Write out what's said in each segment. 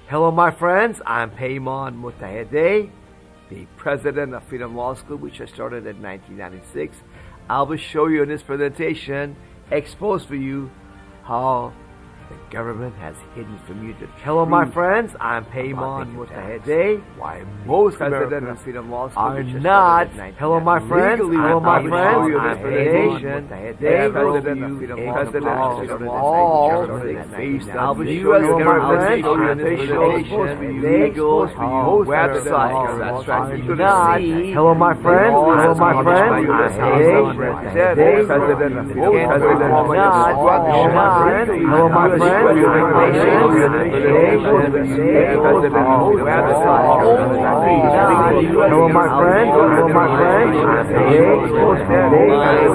Hello, my friends. I'm Payman Mutahede, the president of Freedom Law School, which I started in 1996. I will show you in this presentation, expose for you how the government has hidden from you the Hello, my friends. I'm Payman Mutahede. Why most president of Freedom Law School are not. Hello, my friends. Hello, my friends. I'm Payman Mutahede, president of Freedom Law School. All based on the U.S. government organization, legal websites. That's right. You not. Hello, my friends. Hello, my friends. I'm Payman Mutahede, president of Freedom Law School. Hello, my friends. Hello, my friend. Hello, my friend. Hello, my friend. Hello, my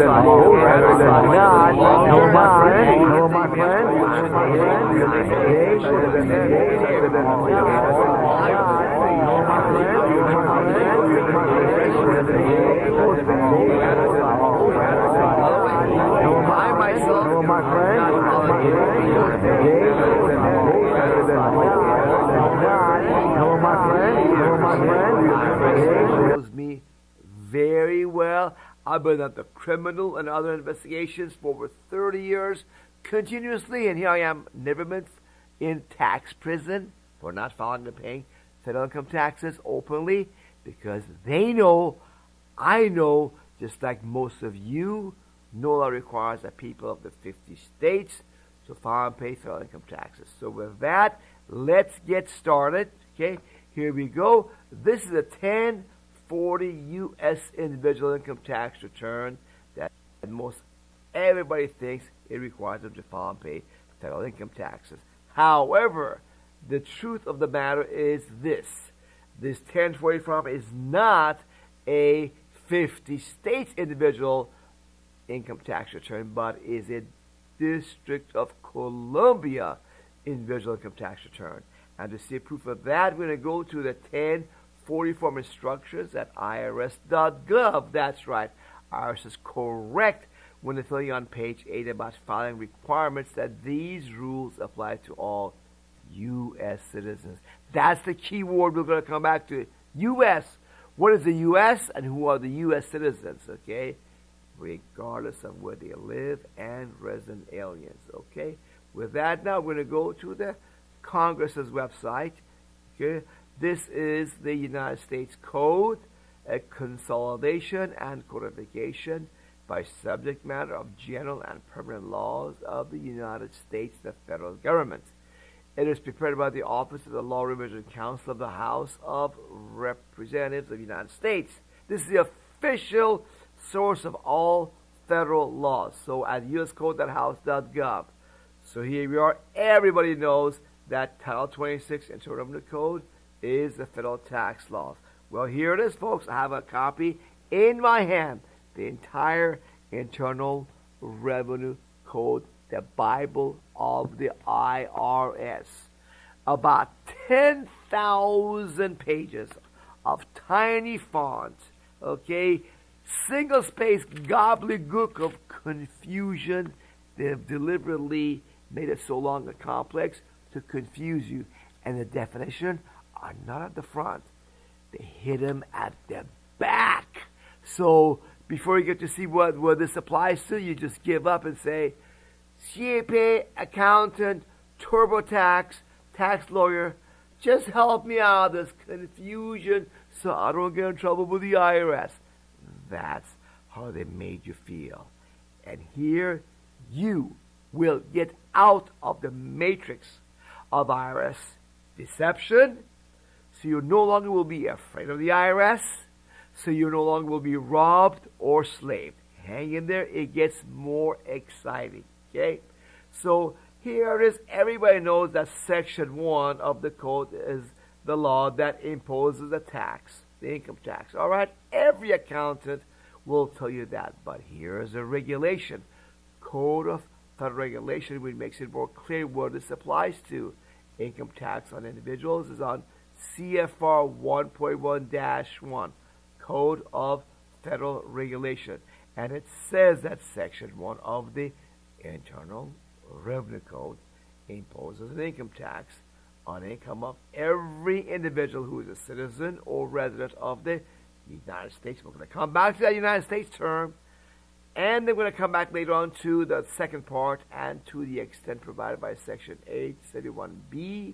friend. Hello, my friend. Hello, my friend. Hello, my friend. Knows me very well. I've been at the criminal and other investigations for over 30 years continuously, and here I am, never been in tax prison for not filing and paying federal income taxes openly, because they know, I know, just like most of you, no law requires that people of the 50 states to file and pay federal income taxes. So with that, let's get started. Okay, here we go. This is a 1040 U.S. individual income tax return that most everybody thinks it requires them to file and pay federal income taxes. However, the truth of the matter is this. This 1040 form is not a 50 states individual income tax return, but is a District of Columbia individual income tax return. And to see proof of that, we're going to go to the 1040 form instructions at irs.gov. That's right. IRS is correct when they tell you on page 8 about filing requirements that these rules apply to all U.S. citizens. That's the key word we're going to come back to. U.S. What is the U.S. and who are the U.S. citizens? Okay, regardless of where they live and resident aliens. Okay, with that, now we're going to go to the Congress's website. Okay, this is the United States Code, a consolidation and codification by subject matter of general and permanent laws of the United States, the federal government. It is prepared by the Office of the Law Revision Council of the House of Representatives of the United States. This is the official source of all federal laws. So at uscode.house.gov. So here we are. Everybody knows that Title 26 Internal Revenue Code is the federal tax laws. Well, here it is, folks. I have a copy in my hand. The entire Internal Revenue Code, the Bible of the IRS. About 10,000 pages of tiny font. Okay, single-space gobbledygook of confusion. They've deliberately made it so long and complex to confuse you. And the definition are not at the front. They hit them at the back. So before you get to see what this applies to, you just give up and say, CPA, accountant, TurboTax, tax lawyer, just help me out of this confusion so I don't get in trouble with the IRS. That's how they made you feel. And here you will get out of the matrix of IRS deception, so you no longer will be afraid of the IRS, so you no longer will be robbed or slaved. Hang in there, it gets more exciting. Okay? So here it is. Everybody knows that Section 1 of the code is the law that imposes the tax, the income tax. All right? Every accountant will tell you that. But here is a regulation. Code of Federal Regulation, which makes it more clear what this applies to. Income tax on individuals is on CFR 1.1-1, Code of Federal Regulation. And it says that Section 1 of the Internal Revenue Code imposes an income tax on income of every individual who is a citizen or resident of the United States. We're going to come back to that United States term, and then we're going to come back later on to the second part and to the extent provided by Section 871B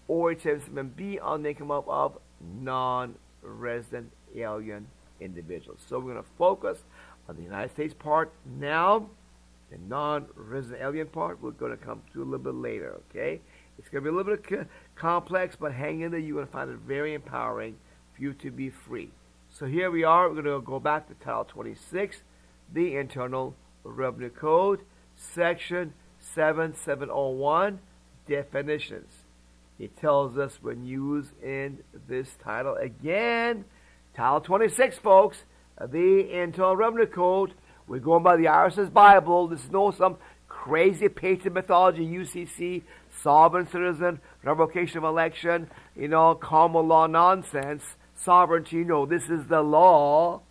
or 877B on the income of non-resident alien individuals. So we're going to focus on the United States part now. The non-resident alien part we're going to come to a little bit later, okay? It's going to be a little bit complex, but hang in there. You're going to find it very empowering for you to be free. So here we are. We're going to go back to Title 26, the Internal Revenue Code, Section 7701, definitions. It tells us when used in this title. Again, Title 26, folks, the Internal Revenue Code. We're going by the IRS's Bible. This is no some crazy patent mythology, UCC, sovereign citizen, revocation of election, common law nonsense, sovereignty. No, this is the law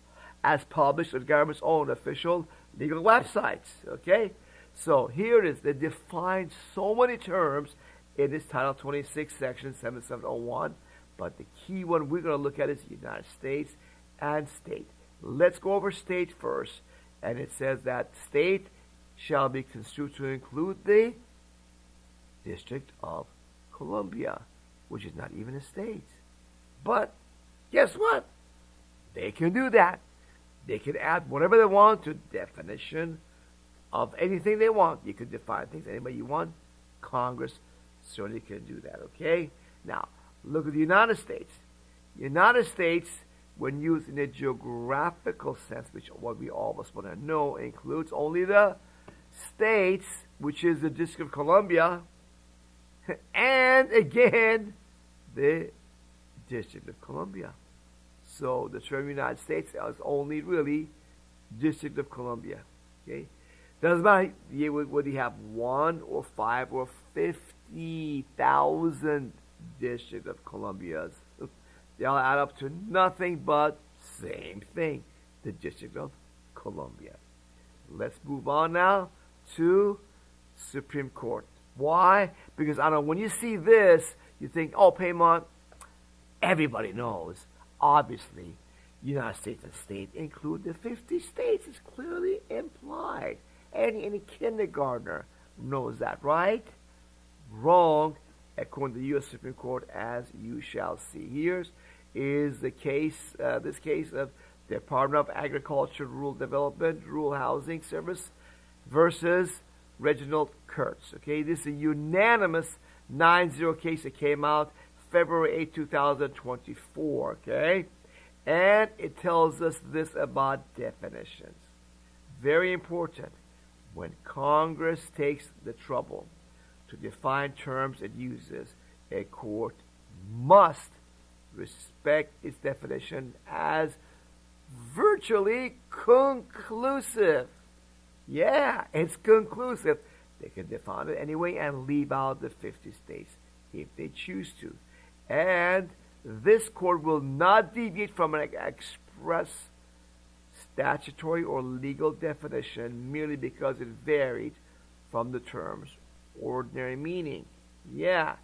as published on the government's own official legal websites. Okay? So here it is. They define so many terms in this Title 26, Section 7701. But the key one we're going to look at is United States and state. Let's go over state first. And it says that state shall be construed to include the District of Columbia, which is not even a state. But guess what? They can do that. They can add whatever they want to definition of anything they want. You can define things any way you want. Congress certainly can do that, okay? Now, look at the United States. United States, when used in a geographical sense, which what we all of us want to know, includes only the states, which is the District of Columbia, and again, the District of Columbia. So the term United States is only really District of Columbia. Okay, doesn't matter whether you have 1 or 5 or 50,000 District of Columbias. They all add up to nothing but same thing, the District of Columbia. Let's move on now to Supreme Court. Why? Because I don't know, when you see this, you think, oh, Paymont, everybody knows. Obviously, United States and state include the 50 states. It's clearly implied. Any kindergartner knows that, right? Wrong, according to the U.S. Supreme Court, as you shall see. Here is the case, this case of the Department of Agriculture, Rural Development, Rural Housing Service versus Reginald Kurtz. Okay, this is a unanimous 9-0 case that came out February 8, 2024. Okay, and it tells us this about definitions. Very important. When Congress takes the trouble to define terms it uses, a court must respect its definition as virtually conclusive. Yeah, it's conclusive. They can define it anyway and leave out the 50 states if they choose to. And this court will not deviate from an express statutory or legal definition merely because it varied from the term's ordinary meaning. Yeah.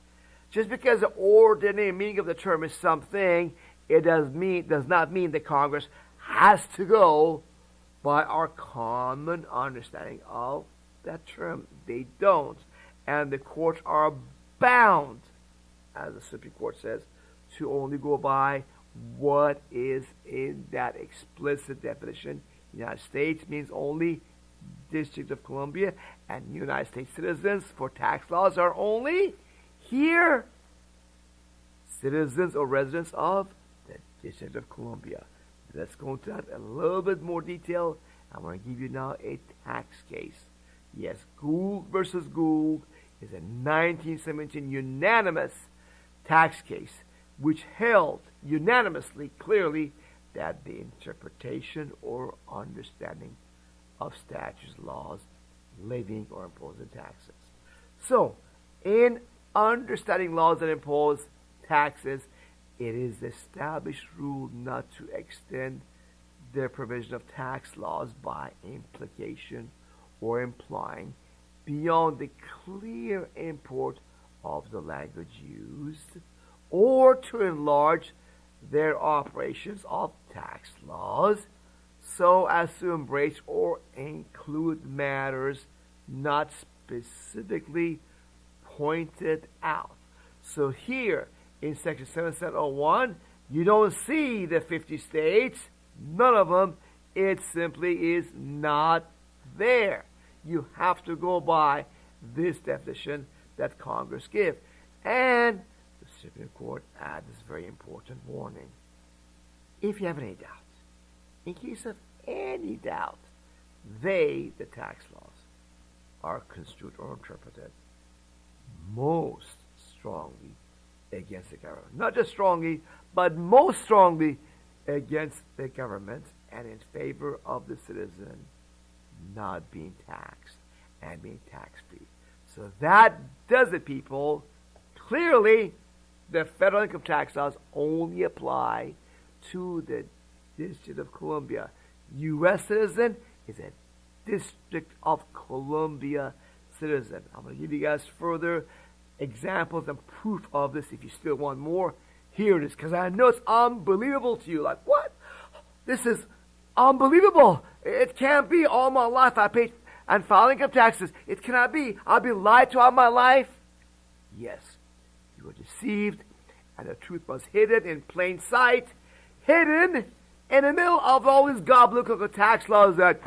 Just because the ordinary meaning of the term is something, it does not mean that Congress has to go by our common understanding of that term. They don't. And the courts are bound, as the Supreme Court says, to only go by what is in that explicit definition. United States means only District of Columbia, and United States citizens for tax laws are only here citizens or residents of the District of Columbia. Let's go into that in a little bit more detail. I'm going to give you now a tax case. Yes, Gould versus Gould is a 1917 unanimous tax case which held unanimously, clearly, that the interpretation or understanding of statutes, laws, levying or imposing taxes. So, in understanding laws that impose taxes, it is the established rule not to extend the provision of tax laws by implication or implying beyond the clear import of the language used, or to enlarge their operations of tax laws so as to embrace or include matters not specifically pointed out. So here in section 7701, you don't see the 50 states, none of them. It simply is not there. You have to go by this definition that Congress gave. And the Supreme Court adds this very important warning. If you have any doubt, in case of any doubt, the tax laws, are construed or interpreted most strongly against the government. Not just strongly, but most strongly against the government and in favor of the citizen not being taxed and being tax-free. So that does it, people. Clearly, the federal income tax laws only apply to the District of Columbia. U.S. citizen is a District of Columbia citizen. I'm going to give you guys further examples and proof of this if you still want more. Here it is, because I know it's unbelievable to you. Like, what? This is unbelievable. It can't be. All my life I paid and filed income taxes. It cannot be. I've been lied to all my life. Yes, you were deceived, and the truth was hidden in plain sight, hidden in the middle of all these gobbledygook of tax laws that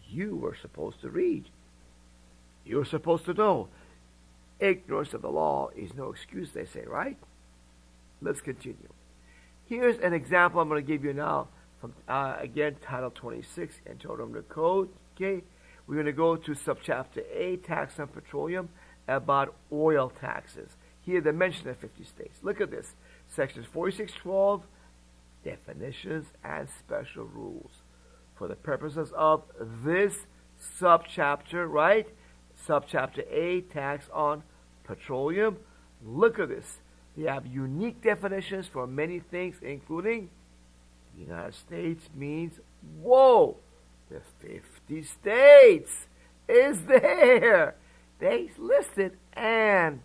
you were supposed to read. You were supposed to know. Ignorance of the law is no excuse, they say, right? Let's continue. Here's an example I'm going to give you now from, again, Title 26 and Totem the Code. Okay, we're going to go to Subchapter A, Tax on Petroleum, about oil taxes. Here they mention the 50 states. Look at this. Sections 4612, definitions and special rules. For the purposes of this subchapter, right? Subchapter A, tax on petroleum. Look at this. They have unique definitions for many things, including the United States means, whoa, the 50 states is there. They listed and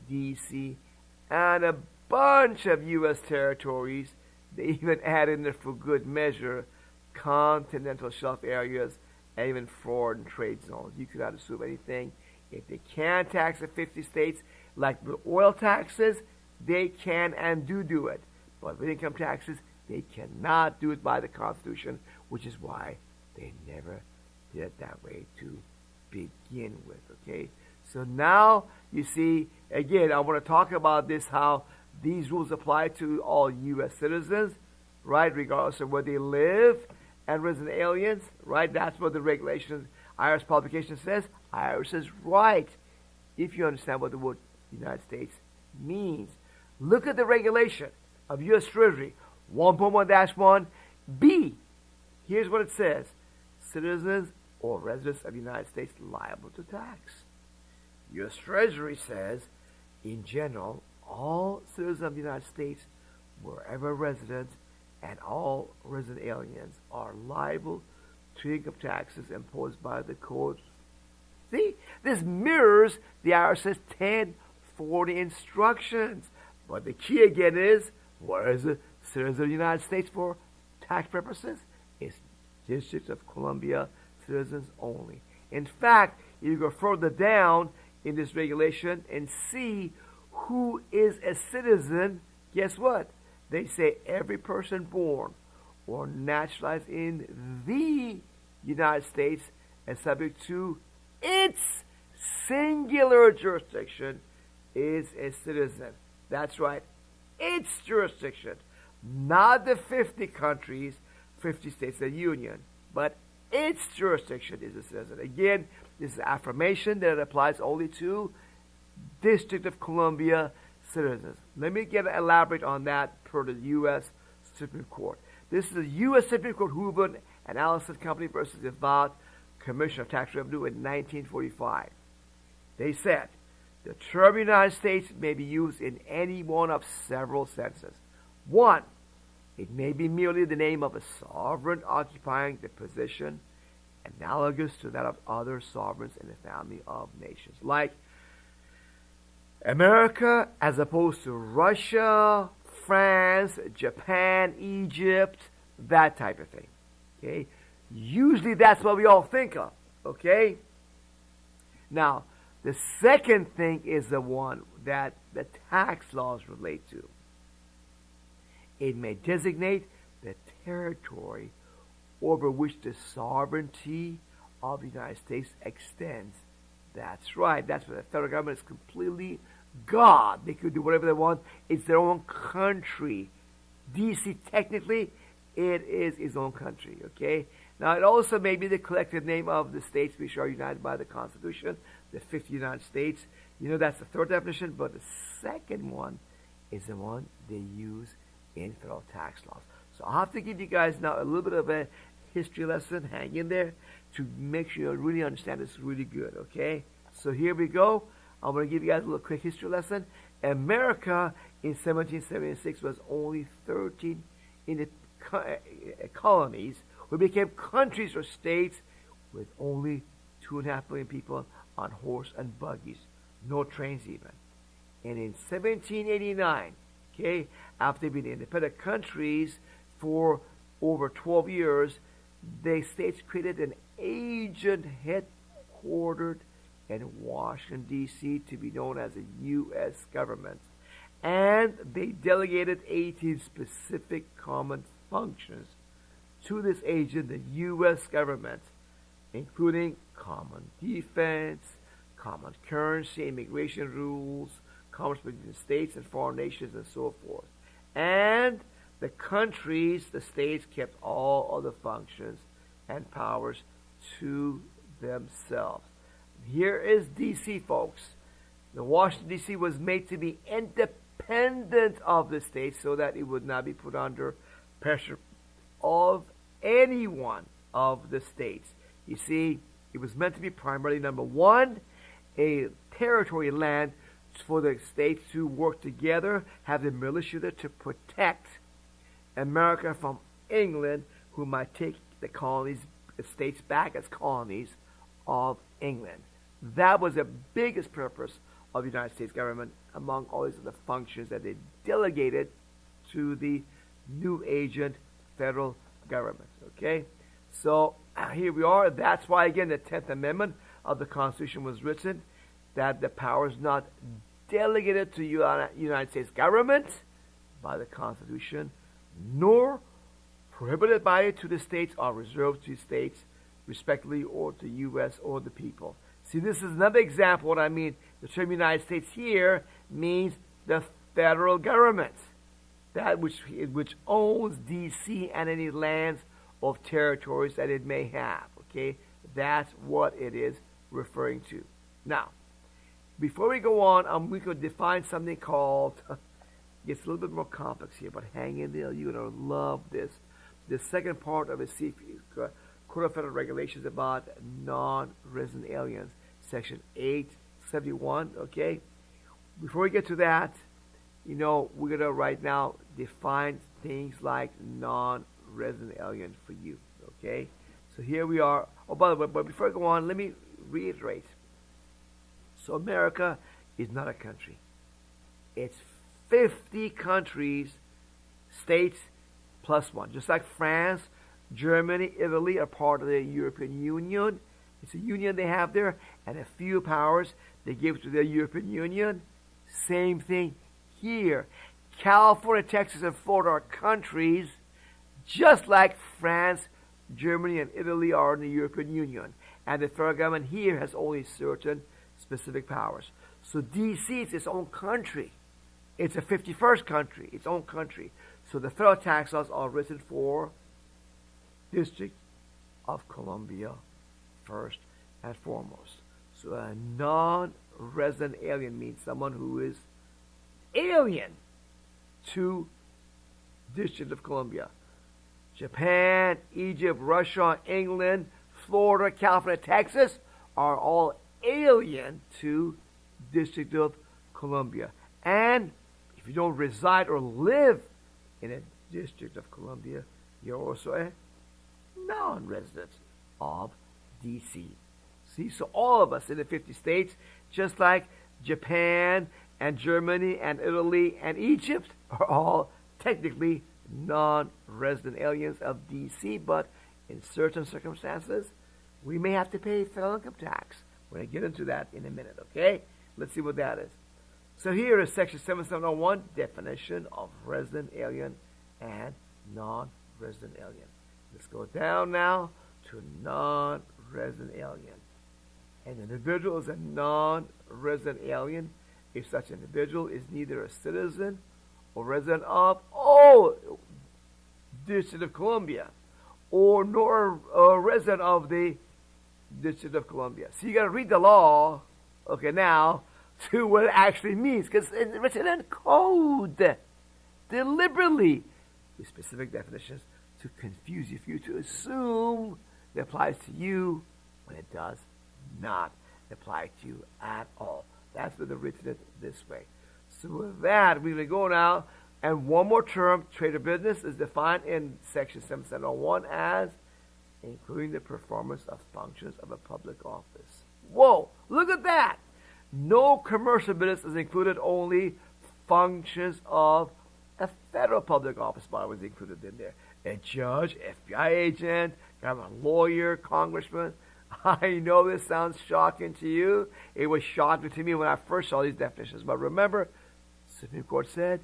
D.C. and a bunch of U.S. territories. They even added in there for good measure continental shelf areas and even foreign trade zones. You could not assume anything. If they can tax the 50 states, like the oil taxes, they can and do it. But with income taxes, they cannot do it by the Constitution, which is why they never did it that way to begin with, okay? So now, you see, again, I want to talk about this, how these rules apply to all U.S. citizens, right, regardless of where they live, and resident aliens, right? That's what the regulations, IRS publication says. IRS is right, if you understand what the word United States means. Look at the regulation of U.S. Treasury 1.1-1B. Here's what it says. Citizens or residents of the United States liable to tax. U.S. Treasury says, in general, all citizens of the United States, wherever resident, and all resident aliens are liable to income taxes imposed by the code. See, this mirrors the IRS's 1040 instructions. But the key again is, where is the citizens of the United States for tax purposes? It's District of Columbia citizens only. In fact, if you go further down in this regulation and see who is a citizen, guess what? They say every person born or naturalized in the United States and subject to its singular jurisdiction is a citizen. That's right. Its jurisdiction. Not the 50 countries, 50 states of the Union, but its jurisdiction is a citizen. Again, this is affirmation that it applies only to District of Columbia citizens. Let me elaborate on that per the U.S. Supreme Court. This is the U.S. Supreme Court Hoover and Allison Company versus the Nevada Commission of Tax Revenue in 1945. They said, the term United States may be used in any one of several senses. One, it may be merely the name of a sovereign occupying the position analogous to that of other sovereigns in the family of nations. Like, America, as opposed to Russia, France, Japan, Egypt, that type of thing. Okay? Usually that's what we all think of. Okay? Now, the second thing is the one that the tax laws relate to. It may designate the territory over which the sovereignty of the United States extends. That's right. That's where the federal government is completely God. They could do whatever they want. It's their own country. D.C., technically, it is its own country. Okay? Now, it also may be the collective name of the states which are united by the Constitution, the 50 United States. You know, that's the third definition, but the second one is the one they use in federal tax laws. So I'll have to give you guys now a little bit of a history lesson. Hang in there to make sure you really understand this really good, okay? So here we go. I'm going to give you guys a little quick history lesson. America in 1776 was only 13 in the colonies, who became countries or states with only 2.5 million people on horse and buggies, no trains even. And in 1789, okay, after being independent countries for over 12 years, the states created an agent headquartered in Washington, D.C. to be known as the U.S. government. And they delegated 18 specific common functions to this agent, the U.S. government, including common defense, common currency, immigration rules, commerce between states and foreign nations, and so forth. And the countries, the states, kept all other functions and powers to themselves. Here is D.C., folks. The Washington, D.C. was made to be independent of the states so that it would not be put under pressure of any one of the states. You see, it was meant to be primarily, number one, a territory land for the states to work together, have the militia there to protect America from England, who might take the colonies, the states back as colonies of England. That was the biggest purpose of the United States government, among all these other functions that they delegated to the new agent federal government. Okay? So here we are. That's why, again, the 10th Amendment of the Constitution was written, that the powers not delegated to United States government by the Constitution, nor prohibited by it to the states, are reserved to states, respectively, or to U.S. or the people. See, this is another example of what I mean. The term United States here means the federal government, that which owns D.C. and any lands of territories that it may have. Okay, that's what it is referring to. Now, before we go on, we could define something called, it's a little bit more complex here, but hang in there. You're going to love this. The second part of the Code of Federal Regulations about non-resident aliens, Section 871, okay? Before we get to that, you know, we're going to right now define things like non-resident alien for you, okay? So here we are. Oh, by the way, but before I go on, let me reiterate. So America is not a country. It's 50 countries, states, plus one. Just like France, Germany, Italy are part of the European Union. It's a union they have there, and a few powers they give to the European Union. Same thing here. California, Texas, and Florida are countries just like France, Germany, and Italy are in the European Union. And the federal government here has only certain specific powers. So D.C. is its own country. It's a 51st country, its own country. So the federal tax laws are written for District of Columbia first and foremost. So a non-resident alien means someone who is alien to District of Columbia. Japan, Egypt, Russia, England, Florida, California, Texas are all alien to District of Columbia. And if you don't reside or live in a District of Columbia, you're also a non-resident of D.C. See, so all of us in the 50 states, just like Japan, and Germany and Italy and Egypt are all technically non-resident aliens of D.C., but in certain circumstances, we may have to pay federal income tax. We're going to get into that in a minute, okay? Let's see what that is. So here is Section 7701, definition of resident alien and non-resident alien. Let's go down now to non-resident alien. An individual is a non-resident alien if such individual is neither a citizen or resident of, District of Columbia, or nor a resident of the District of Columbia. So you got to read the law, okay, now, to what it actually means, because it's written in code, deliberately, with specific definitions to confuse you, for you to assume it applies to you when it does not apply to you at all. That's why they've written it this way. So with that, we're going to go now, and one more term, trade or business, is defined in Section 7701 as including the performance of functions of a public office. Whoa, look at that! No commercial business is included, only functions of a federal public office body was included in there. A judge, FBI agent, government lawyer, congressman. I know this sounds shocking to you. It was shocking to me when I first saw these definitions. But remember, the Supreme Court said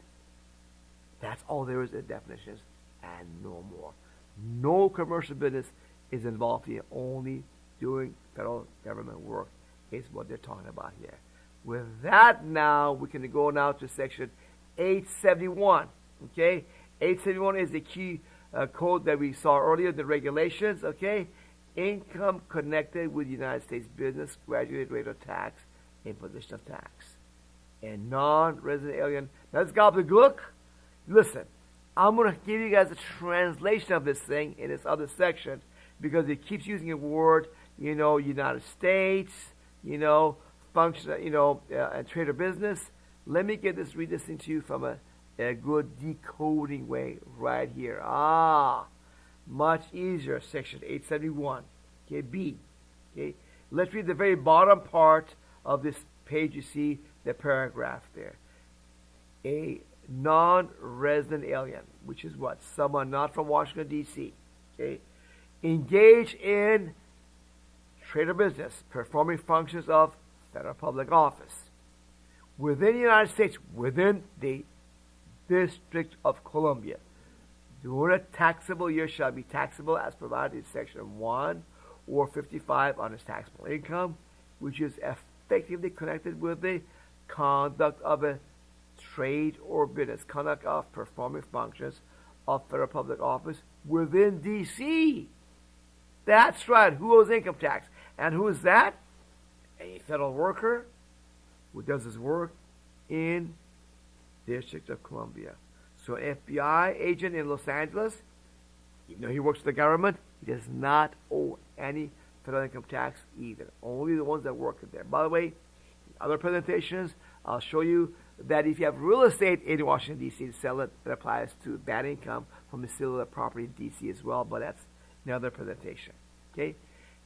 that's all there is in definitions and no more. No commercial business is involved here. Only doing federal government work is what they're talking about here. With that now, we can go now to Section 871. Okay? 871 is the key code that we saw earlier, the regulations. Okay? Income connected with United States business, graduated rate of tax, imposition of tax. And non-resident alien. Let's gobbledygook. Listen, I'm going to give you guys a translation of this thing in this other section because it keeps using a word, United States, function, and trade or business. Let me read this thing to you from a good decoding way right here. Much easier. Section 871. Okay, B. Okay, let's read the very bottom part of this page. You see the paragraph there. A non-resident alien, which is what? Someone not from Washington, D.C. Okay, engage in trade or business, performing functions of federal public office within the United States, within the District of Columbia. During a taxable year shall be taxable as provided in Section 1 or 55 on his taxable income, which is effectively connected with the conduct of a trade or business, conduct of performing functions of federal public office within D.C. That's right. Who owes income tax? And who is that? A federal worker who does his work in District of Columbia. So an FBI agent in Los Angeles, even though he works for the government, he does not owe any federal income tax either. Only the ones that work in there. By the way, in other presentations, I'll show you that if you have real estate in Washington, D.C. to sell it, that applies to that income from the sale of the property in D.C. as well, but that's another presentation. Okay?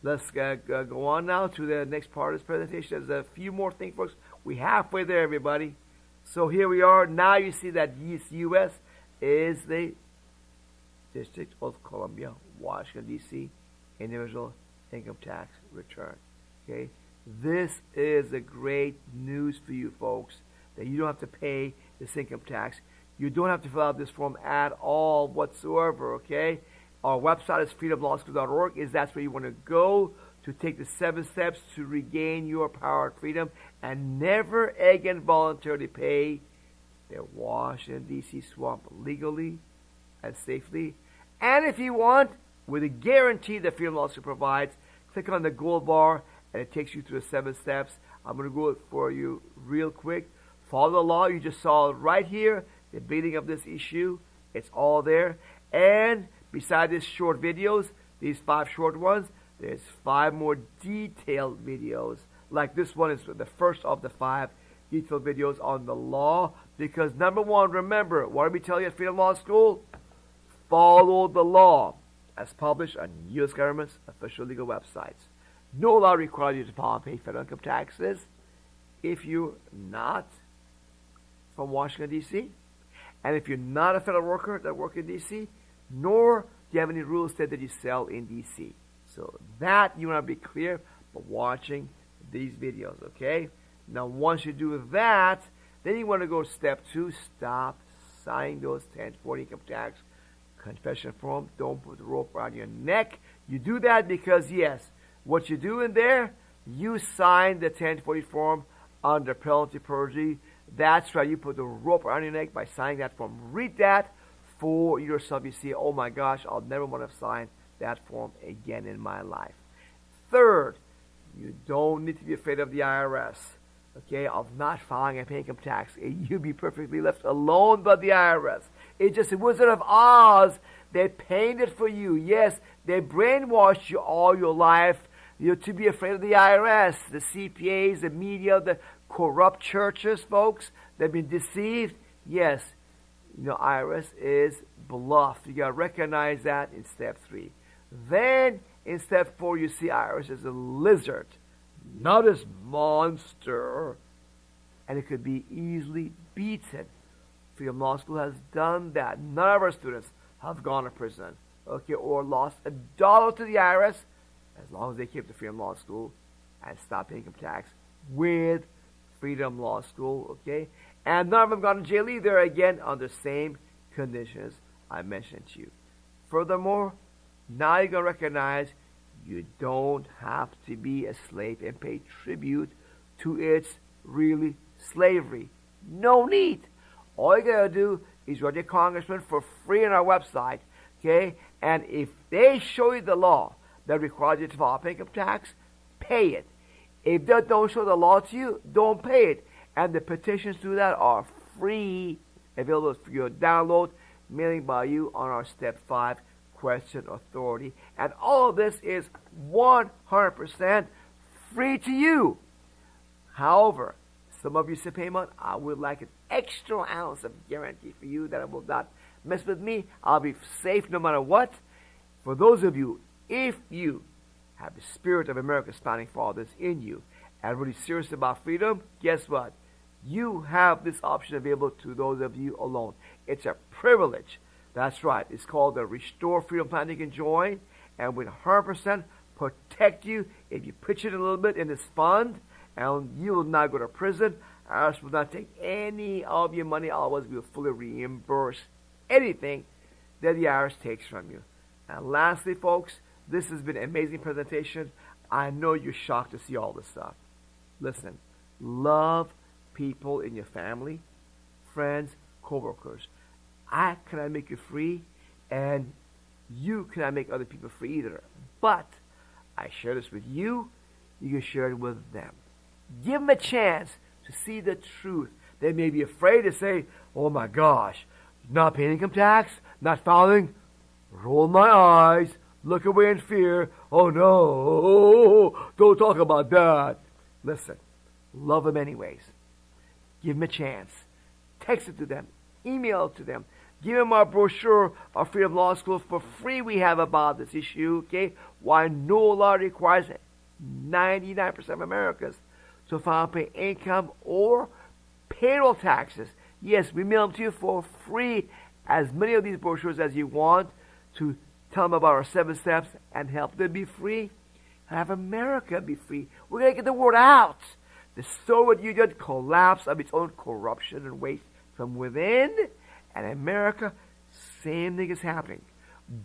Let's go on now to the next part of this presentation. There's a few more things, folks. We're halfway there, everybody. So here we are. Now you see that U.S. is the District of Columbia, Washington, D.C., individual income tax return. Okay? This is a great news for you folks, that you don't have to pay this income tax. You don't have to fill out this form at all whatsoever, okay? Our website is freedomlawschool.org. That's where you want to go to take the 7 steps to regain your power and freedom and never again voluntarily pay the Washington, D.C. swamp legally and safely. And if you want, with a guarantee that Freedom Law School provides, click on the gold bar and it takes you through the 7 steps. I'm going to go for you real quick. Follow the law. You just saw it right here, the beginning of this issue. It's all there. And beside these short videos, these 5 short ones, there's 5 more detailed videos. Like this one is the first of the 5 detailed videos on the law. Because number 1, remember, what did we tell you at Freedom Law School? Follow the law as published on U.S. government's official legal websites. No law requires you to file and pay federal income taxes. If you're not from Washington, D.C. And if you're not a federal worker that works in D.C., nor do you have any real estate that you sell in D.C. So that you want to be clear by watching these videos, okay? Now, once you do that, then you want to go step 2, stop signing those 1040 income tax confession form. Don't put the rope around your neck. You do that because, yes, what you do in there, you sign the 1040 form under penalty perjury. That's right. You put the rope around your neck by signing that form. Read that for yourself. You see, oh my gosh, I'll never want to sign that form again in my life. Third, you don't need to be afraid of the IRS, okay, of not filing and paying income tax. You'll be perfectly left alone by the IRS. It's just a Wizard of Oz. They painted for you. Yes, they brainwashed you all your life, to be afraid of the IRS, the CPAs, the media, the corrupt churches, folks. They've been deceived. Yes, IRS is bluff. You got to recognize that in step 3. Then, in step 4, you see IRS as a lizard, not as monster, and it could be easily beaten. Freedom Law School has done that. None of our students have gone to prison, okay, or lost $1 to the IRS, as long as they keep the Freedom Law School and stop paying income tax with Freedom Law School, okay? And none of them gone to jail either, again, under the same conditions I mentioned to you. Furthermore, now you're going to recognize you don't have to be a slave and pay tribute to its really slavery. No need. All you got to do is write your congressman for free on our website, okay? And if they show you the law that requires you to file income tax, pay it. If they don't show the law to you, don't pay it. And the petitions to that are free, available for your download, mailing by you on our Step 5 question authority. And all of this is 100% free to you. However, some of you say, payment, I would like an extra ounce of guarantee for you that it will not mess with me. I'll be safe no matter what. For those of you, if you have the spirit of America's founding fathers in you and really serious about freedom, guess what? You have this option available to those of you alone. It's a privilege. That's right. It's called the Restore Freedom Plan. You can join and with 100% protect you if you pitch it a little bit in this fund, and you will not go to prison. IRS will not take any of your money. Otherwise, we will fully reimburse anything that the IRS takes from you. And lastly, folks, this has been an amazing presentation. I know you're shocked to see all this stuff. Listen, love people in your family, friends, co-workers. I cannot make you free, and you cannot make other people free either. But I share this with you. You can share it with them. Give them a chance to see the truth. They may be afraid to say, oh my gosh, not paying income tax, not filing, roll my eyes, look away in fear. Oh no, don't talk about that. Listen, love them anyways. Give them a chance. Text it to them. Email it to them. Give them our brochure of Freedom Law School for free we have about this issue, okay? Why no law requires 99% of Americans to file and pay income or payroll taxes. Yes, we mail them to you for free, as many of these brochures as you want, to tell them about our 7 steps and help them be free. Have America be free. We're going to get the word out. The Soviet Union collapse of its own corruption and waste from within, and America, same thing is happening.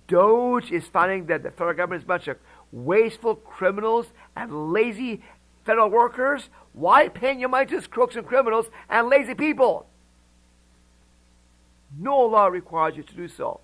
Doge is finding that the federal government is a bunch of wasteful criminals and lazy federal workers. Why paying your money to these crooks and criminals and lazy people? No law requires you to do so.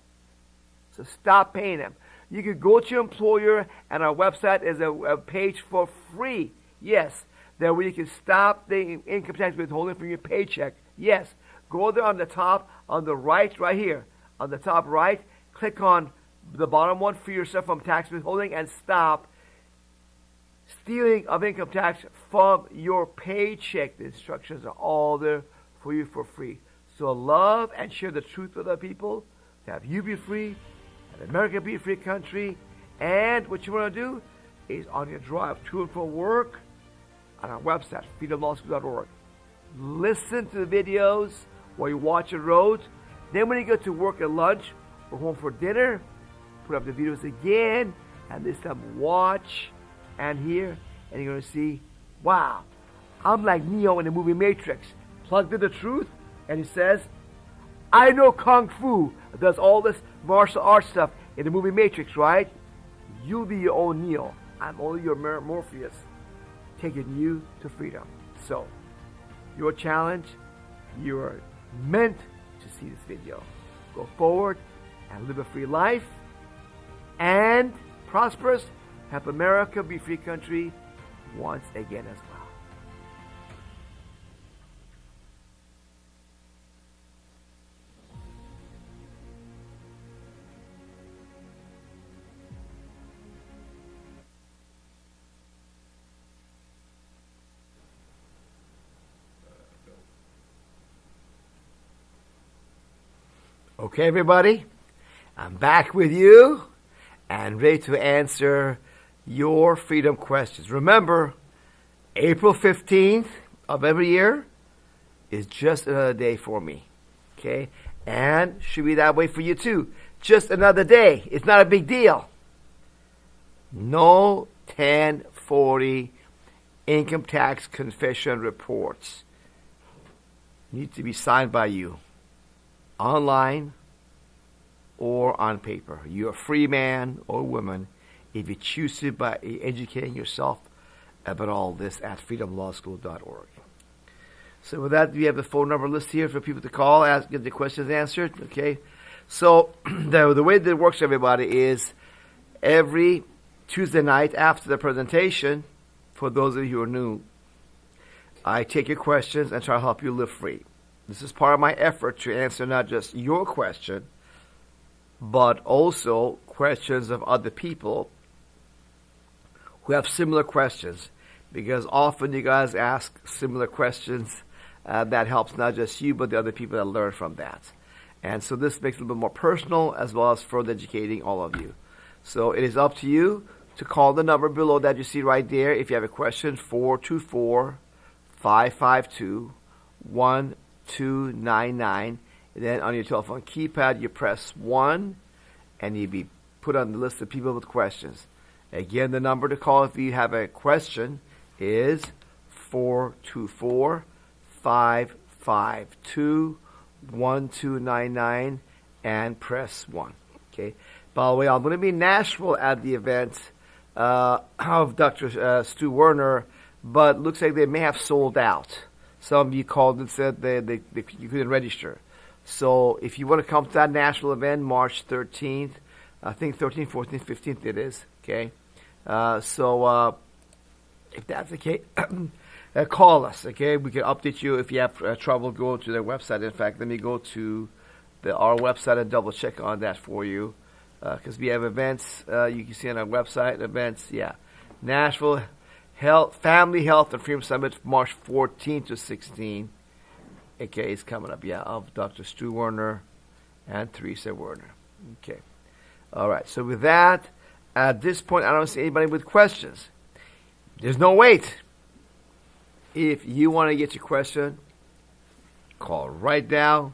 So stop paying them. You can go to your employer, and our website is a page for free. Yes, that where you can stop the income tax withholding from your paycheck. Yes, go there on the top, on the right here. On the top right, click on the bottom one, free yourself from tax withholding, and stop stealing of income tax from your paycheck. The instructions are all there for you for free. So love and share the truth with other people to have you be free, and America be a free country. And what you want to do is on your drive to and from work, on our website, freedomlawschool.org, listen to the videos, while you watch the road. Then when you go to work at lunch or home for dinner, put up the videos again, and this time watch and hear, and you're going to see, wow, I'm like Neo in the movie Matrix. Plugged in the truth, and he says, I know Kung Fu does all this martial arts stuff in the movie Matrix, right? You'll be your own Neo. I'm only your Morpheus, taking you to freedom. So, your challenge, you're meant to see this video. Go forward and live a free life and prosperous. Help America be a free country once again as well. Okay, everybody, I'm back with you and ready to answer your freedom questions. Remember, April 15th of every year is just another day for me, okay? And should be that way for you too. Just another day. It's not a big deal. No 1040 income tax confession reports need to be signed by you, online or on paper. You're a free man or woman if you choose to by educating yourself about all this at freedomlawschool.org. So with that, we have the phone number list here for people to call, get the questions answered. Okay. So the way that it works, everybody, is every Tuesday night after the presentation, for those of you who are new, I take your questions and try to help you live free. This is part of my effort to answer not just your question, but also questions of other people who have similar questions. Because often you guys ask similar questions that helps not just you, but the other people that learn from that. And so this makes it a little bit more personal as well as further educating all of you. So it is up to you to call the number below that you see right there if you have a question, 424-552-1299. And then on your telephone keypad, you press 1, and you'll be put on the list of people with questions. Again, the number to call if you have a question is 424-552-1299 and press 1. Okay. By the way, I'm going to be in Nashville at the event of Dr. Stu Werner, but looks like they may have sold out. Some of you called and said you couldn't register. So if you want to come to that Nashville event, March 13th, I think 13th, 14th, 15th it is, okay? So if that's the case, call us, okay? We can update you if you have trouble going to their website. In fact, let me go to our website and double check on that for you, because we have events. You can see on our website, events, yeah. Nashville Family Health and Freedom Summit, March 14th to 16th. Okay, it's coming up, yeah, of Dr. Stu Werner and Teresa Werner. Okay. All right, so with that, at this point, I don't see anybody with questions. There's no wait. If you want to get your question, call right now,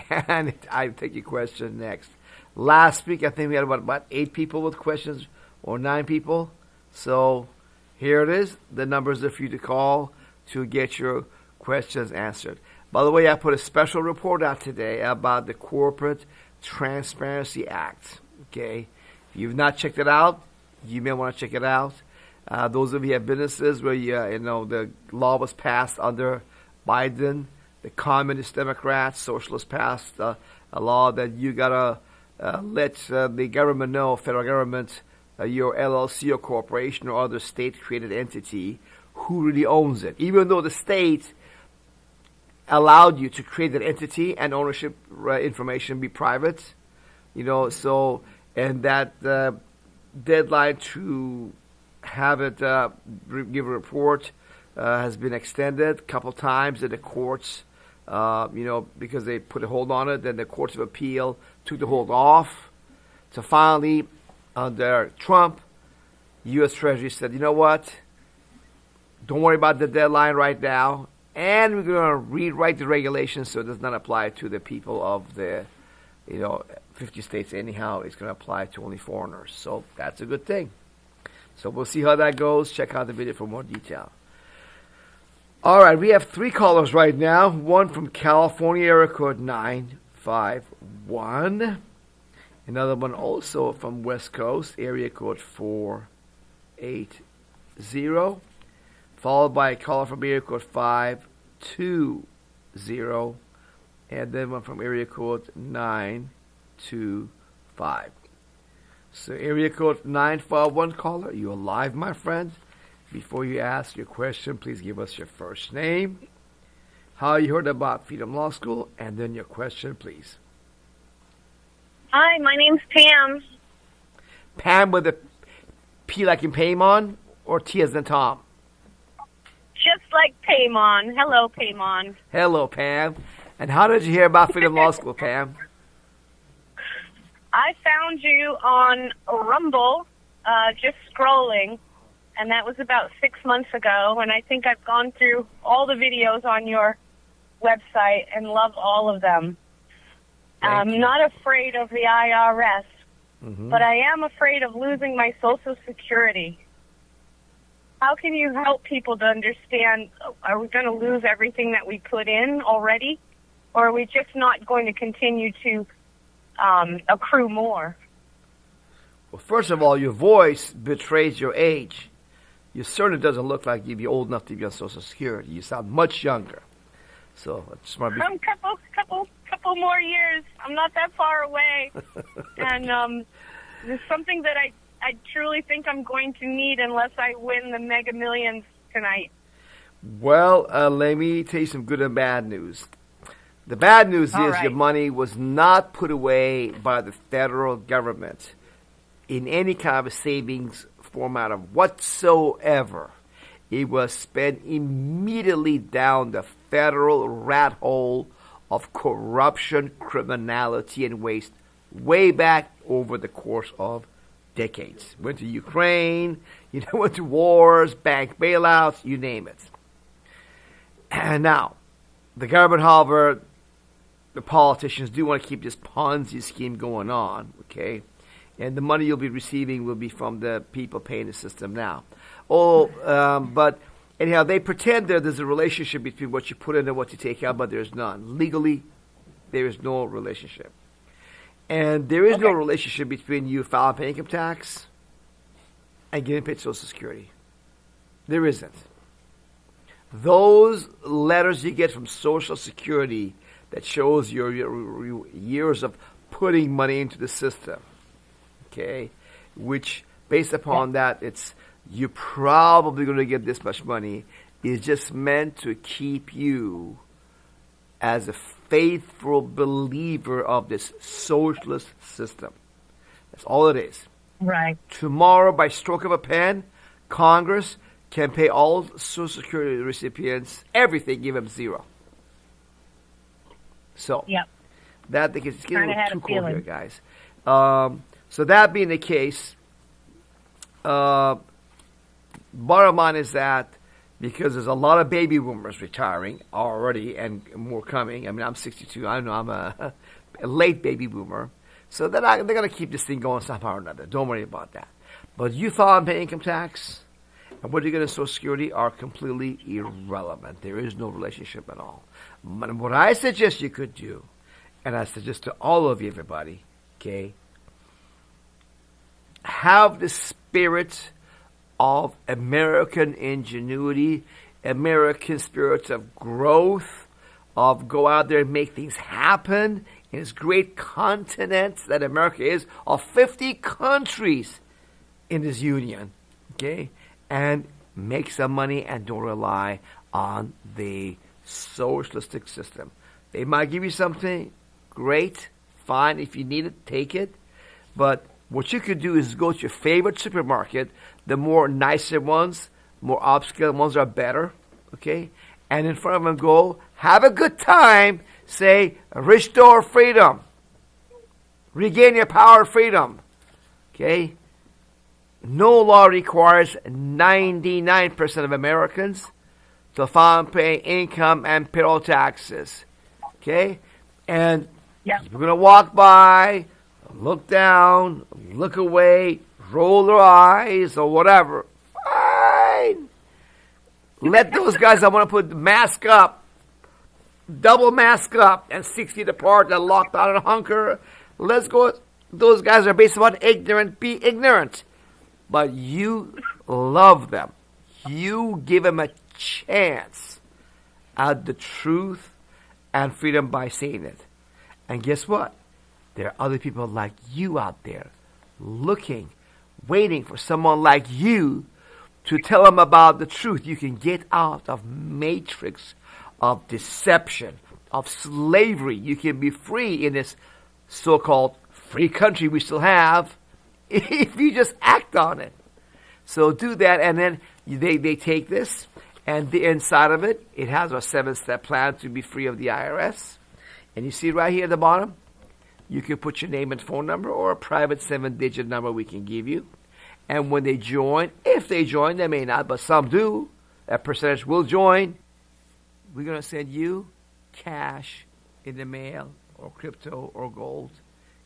and I'll take your question next. Last week, I think we had about 8 people with questions, or 9 people. So here it is. The numbers are for you to call to get your questions answered. By the way, I put a special report out today about the Corporate Transparency Act. Okay, if you've not checked it out, you may want to check it out. Those of you who have businesses where the law was passed under Biden, the Communist Democrats, Socialists passed a law that you gotta let the government know, federal government, your LLC or corporation or other state-created entity, who really owns it, even though the state allowed you to create that entity and ownership information be private, so, and that deadline to have it give a report has been extended a couple times in the courts, because they put a hold on it. Then the courts of appeal took the hold off. So finally, under Trump, U.S. Treasury said, you know what? Don't worry about the deadline right now. And we're going to rewrite the regulations so it does not apply to the people of the 50 states anyhow. It's going to apply to only foreigners. So that's a good thing. So we'll see how that goes. Check out the video for more detail. All right, we have 3 callers right now. One from California, area code 951. Another one also from West Coast, area code 480. Followed by a caller from area code 520. And then one from area code 925. So area code 951 caller, you're live, my friend. Before you ask your question, please give us your first name, how you heard about Freedom Law School, and then your question, please. Hi, my name's Pam. Pam with a P like in Paymon, or T as in Tom? Just like Paymon. Hello, Paymon. Hello, Pam. And how did you hear about Freedom Law School, Pam? I found you on Rumble, just scrolling, and that was about 6 months ago, and I think I've gone through all the videos on your website and love all of them. I'm not afraid of the IRS, but I am afraid of losing my Social Security. How can you help people to understand, are we going to lose everything that we put in already, or are we just not going to continue to accrue more? Well, first of all, your voice betrays your age. You certainly doesn't look like you'd be old enough to be on Social Security. You sound much younger. So I just want to be... couple more years. I'm not that far away. And there's something that I truly think I'm going to need unless I win the Mega Millions tonight. Well, let me tell you some good and bad news. The bad news is your money was not put away by the federal government in any kind of a savings format of whatsoever. It was spent immediately down the federal rat hole of corruption, criminality, and waste way back over the course of decades. Went to Ukraine, went to wars, bank bailouts, you name it. And now, the government, however, the politicians do want to keep this Ponzi scheme going on, okay? And the money you'll be receiving will be from the people paying the system now. But anyhow, they pretend there's a relationship between what you put in and what you take out, but there's none. Legally, there is no relationship. And there is no relationship between you filing paying income tax and getting paid Social Security. There isn't. Those letters you get from Social Security that shows your years of putting money into the system, okay, which based upon that, you're probably going to get this much money, is just meant to keep you as a faithful believer of this socialist system. That's all it is. Right. Tomorrow, by stroke of a pen, Congress can pay all Social Security recipients everything, give them zero. So, that it's getting a little too cold here, guys. So that being the case, bottom line is that because there's a lot of baby boomers retiring already and more coming. I mean, I'm 62. I know I'm a late baby boomer. So they're going to keep this thing going somehow or another. Don't worry about that. But you file and pay income tax and what you get in Social Security are completely irrelevant. There is no relationship at all. But what I suggest you could do, and I suggest to all of you, everybody, okay, have the spirit of American ingenuity, American spirits of growth, of go out there and make things happen in this great continent that America is, of 50 countries in this union, okay, and make some money and don't rely on the socialistic system. They might give you something great, fine, if you need it, take it, but what you could do is go to your favorite supermarket. The more nicer ones, more upscale ones are better, okay? And in front of them go, have a good time, say, restore freedom. Regain your power of freedom, okay? No law requires 99% of Americans to file and pay income and payroll taxes. Okay? And we're going to walk by, look down, look away, roll their eyes, or whatever. Fine. Let those guys that want to put the mask up, double mask up, and 6 feet apart and locked out in a hunker. Let's go. Those guys are based upon ignorant. Be ignorant. But you love them. You give them a chance at the truth and freedom by saying it. And guess what? There are other people like you out there looking, waiting for someone like you to tell them about the truth. You can get out of matrix of deception, of slavery. You can be free in this so-called free country we still have if you just act on it. So do that, and then they take this, and the inside of it, it has a 7-step plan to be free of the IRS. And you see right here at the bottom, you can put your name and phone number or a private 7-digit number we can give you. And when they join, if they join, they may not, but some do, that percentage will join. We're going to send you cash in the mail or crypto or gold.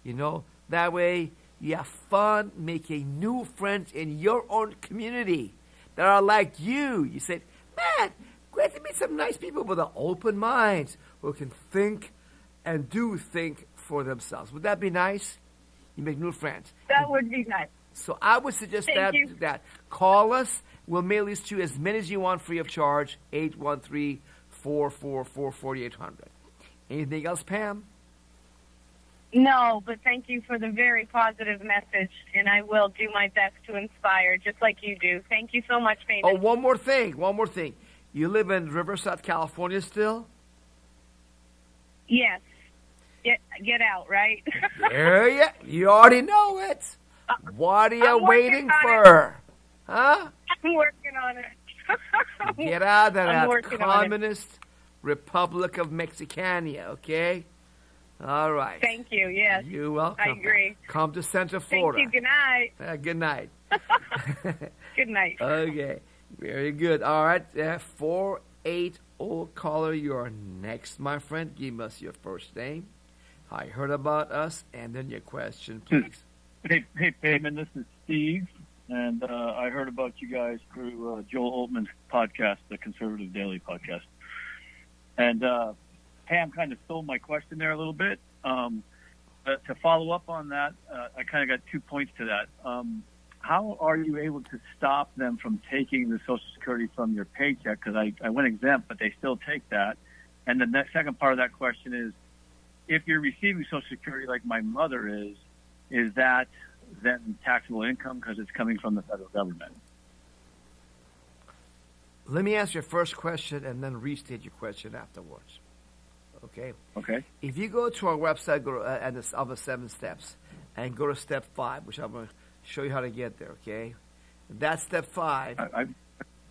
You know, that way you have fun making new friends in your own community that are like you. You said, man, great to meet some nice people with open minds who can think and do think for themselves. Would that be nice? You make new friends. That would be nice. So I would suggest that. Call us. We'll mail these to you as many as you want free of charge. 813-444-4800. Anything else, Pam? No, but thank you for the very positive message, and I will do my best to inspire, just like you do. Thank you so much, Payton. Oh, one more thing. You live in Riverside, California still? Yes. Get out, right? There you already know it. What are you waiting for? Huh? I'm working on it. Get out of that communist Republic of Mexicania, okay? All right. Thank you, yes. You're welcome. I agree. Come to Central Florida. Thank you. Good night. Good night. Good night. Okay. Very good. All right. 480 caller, you're next, my friend. Give us your first name. I heard about us, and then your question, please. Hey, Payman, this is Steve, and I heard about you guys through Joel Holtman's podcast, the Conservative Daily podcast. And Pam kind of stole my question there a little bit. But to follow up on that, I kind of got 2 points to that. How are you able to stop them from taking the Social Security from your paycheck? Because I went exempt, but they still take that. And the second part of that question is, if you're receiving Social Security like my mother is that then taxable income because it's coming from the federal government? Let me ask your first question and then restate your question afterwards. Okay? Okay. If you go to our website, go to, and it's of the 7 steps, and go to step 5, which I'm going to show you how to get there, okay? That's step 5.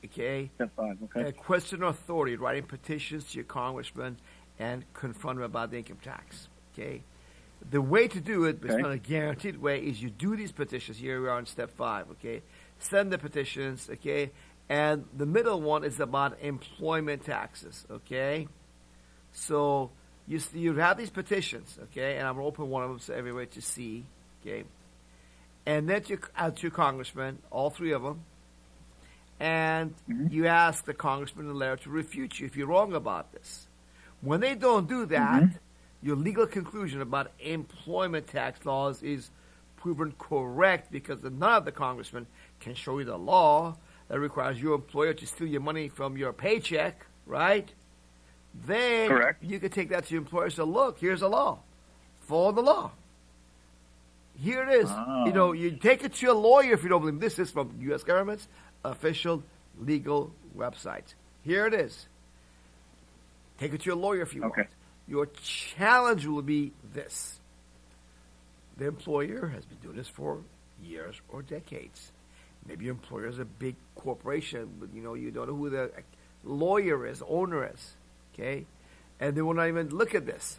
Okay? Step 5, okay. Question authority, writing petitions to your congressman and confront them about the income tax, okay? The way to do it, but it's not a guaranteed way, is you do these petitions. Here we are on step 5, okay? Send the petitions, okay? And the middle one is about employment taxes, okay? So you have these petitions, okay? And I'm going to open one of them so everybody to see, okay? And then you add to your congressman, all 3 of them, and you ask the congressman in the letter to refute you if you're wrong about this. When they don't do that, your legal conclusion about employment tax laws is proven correct because none of the congressmen can show you the law that requires your employer to steal your money from your paycheck, right? Then you can take that to your employer and say, look, here's the law. Follow the law. Here it is. Oh. You know, you take it to a lawyer if you don't believe this is from U.S. government's official legal website. Here it is. Take it to your lawyer if you want. Your challenge will be this. The employer has been doing this for years or decades. Maybe your employer is a big corporation, but you don't know who the lawyer is, owner is, okay? And they will not even look at this.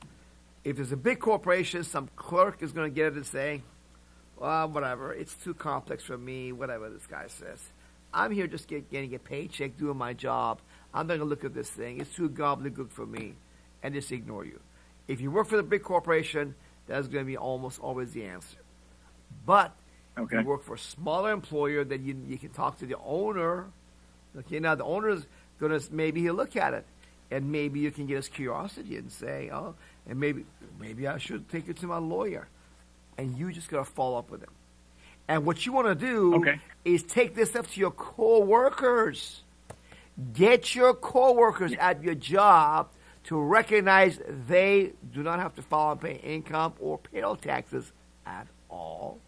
If there's a big corporation, some clerk is going to get it and say, well, whatever, it's too complex for me, whatever this guy says. I'm here just getting a paycheck, doing my job. I'm not going to look at this thing. It's too gobbledygook for me, and just ignore you. If you work for the big corporation, that's going to be almost always the answer. But if you work for a smaller employer, then you can talk to the owner. Okay, now the owner's going to, maybe he'll look at it, and maybe you can get his curiosity and say, oh, and maybe I should take it to my lawyer. And you just got to follow up with him. And what you want to do is take this stuff to your coworkers. Get your coworkers at your job to recognize they do not have to file and pay income or payroll taxes at all.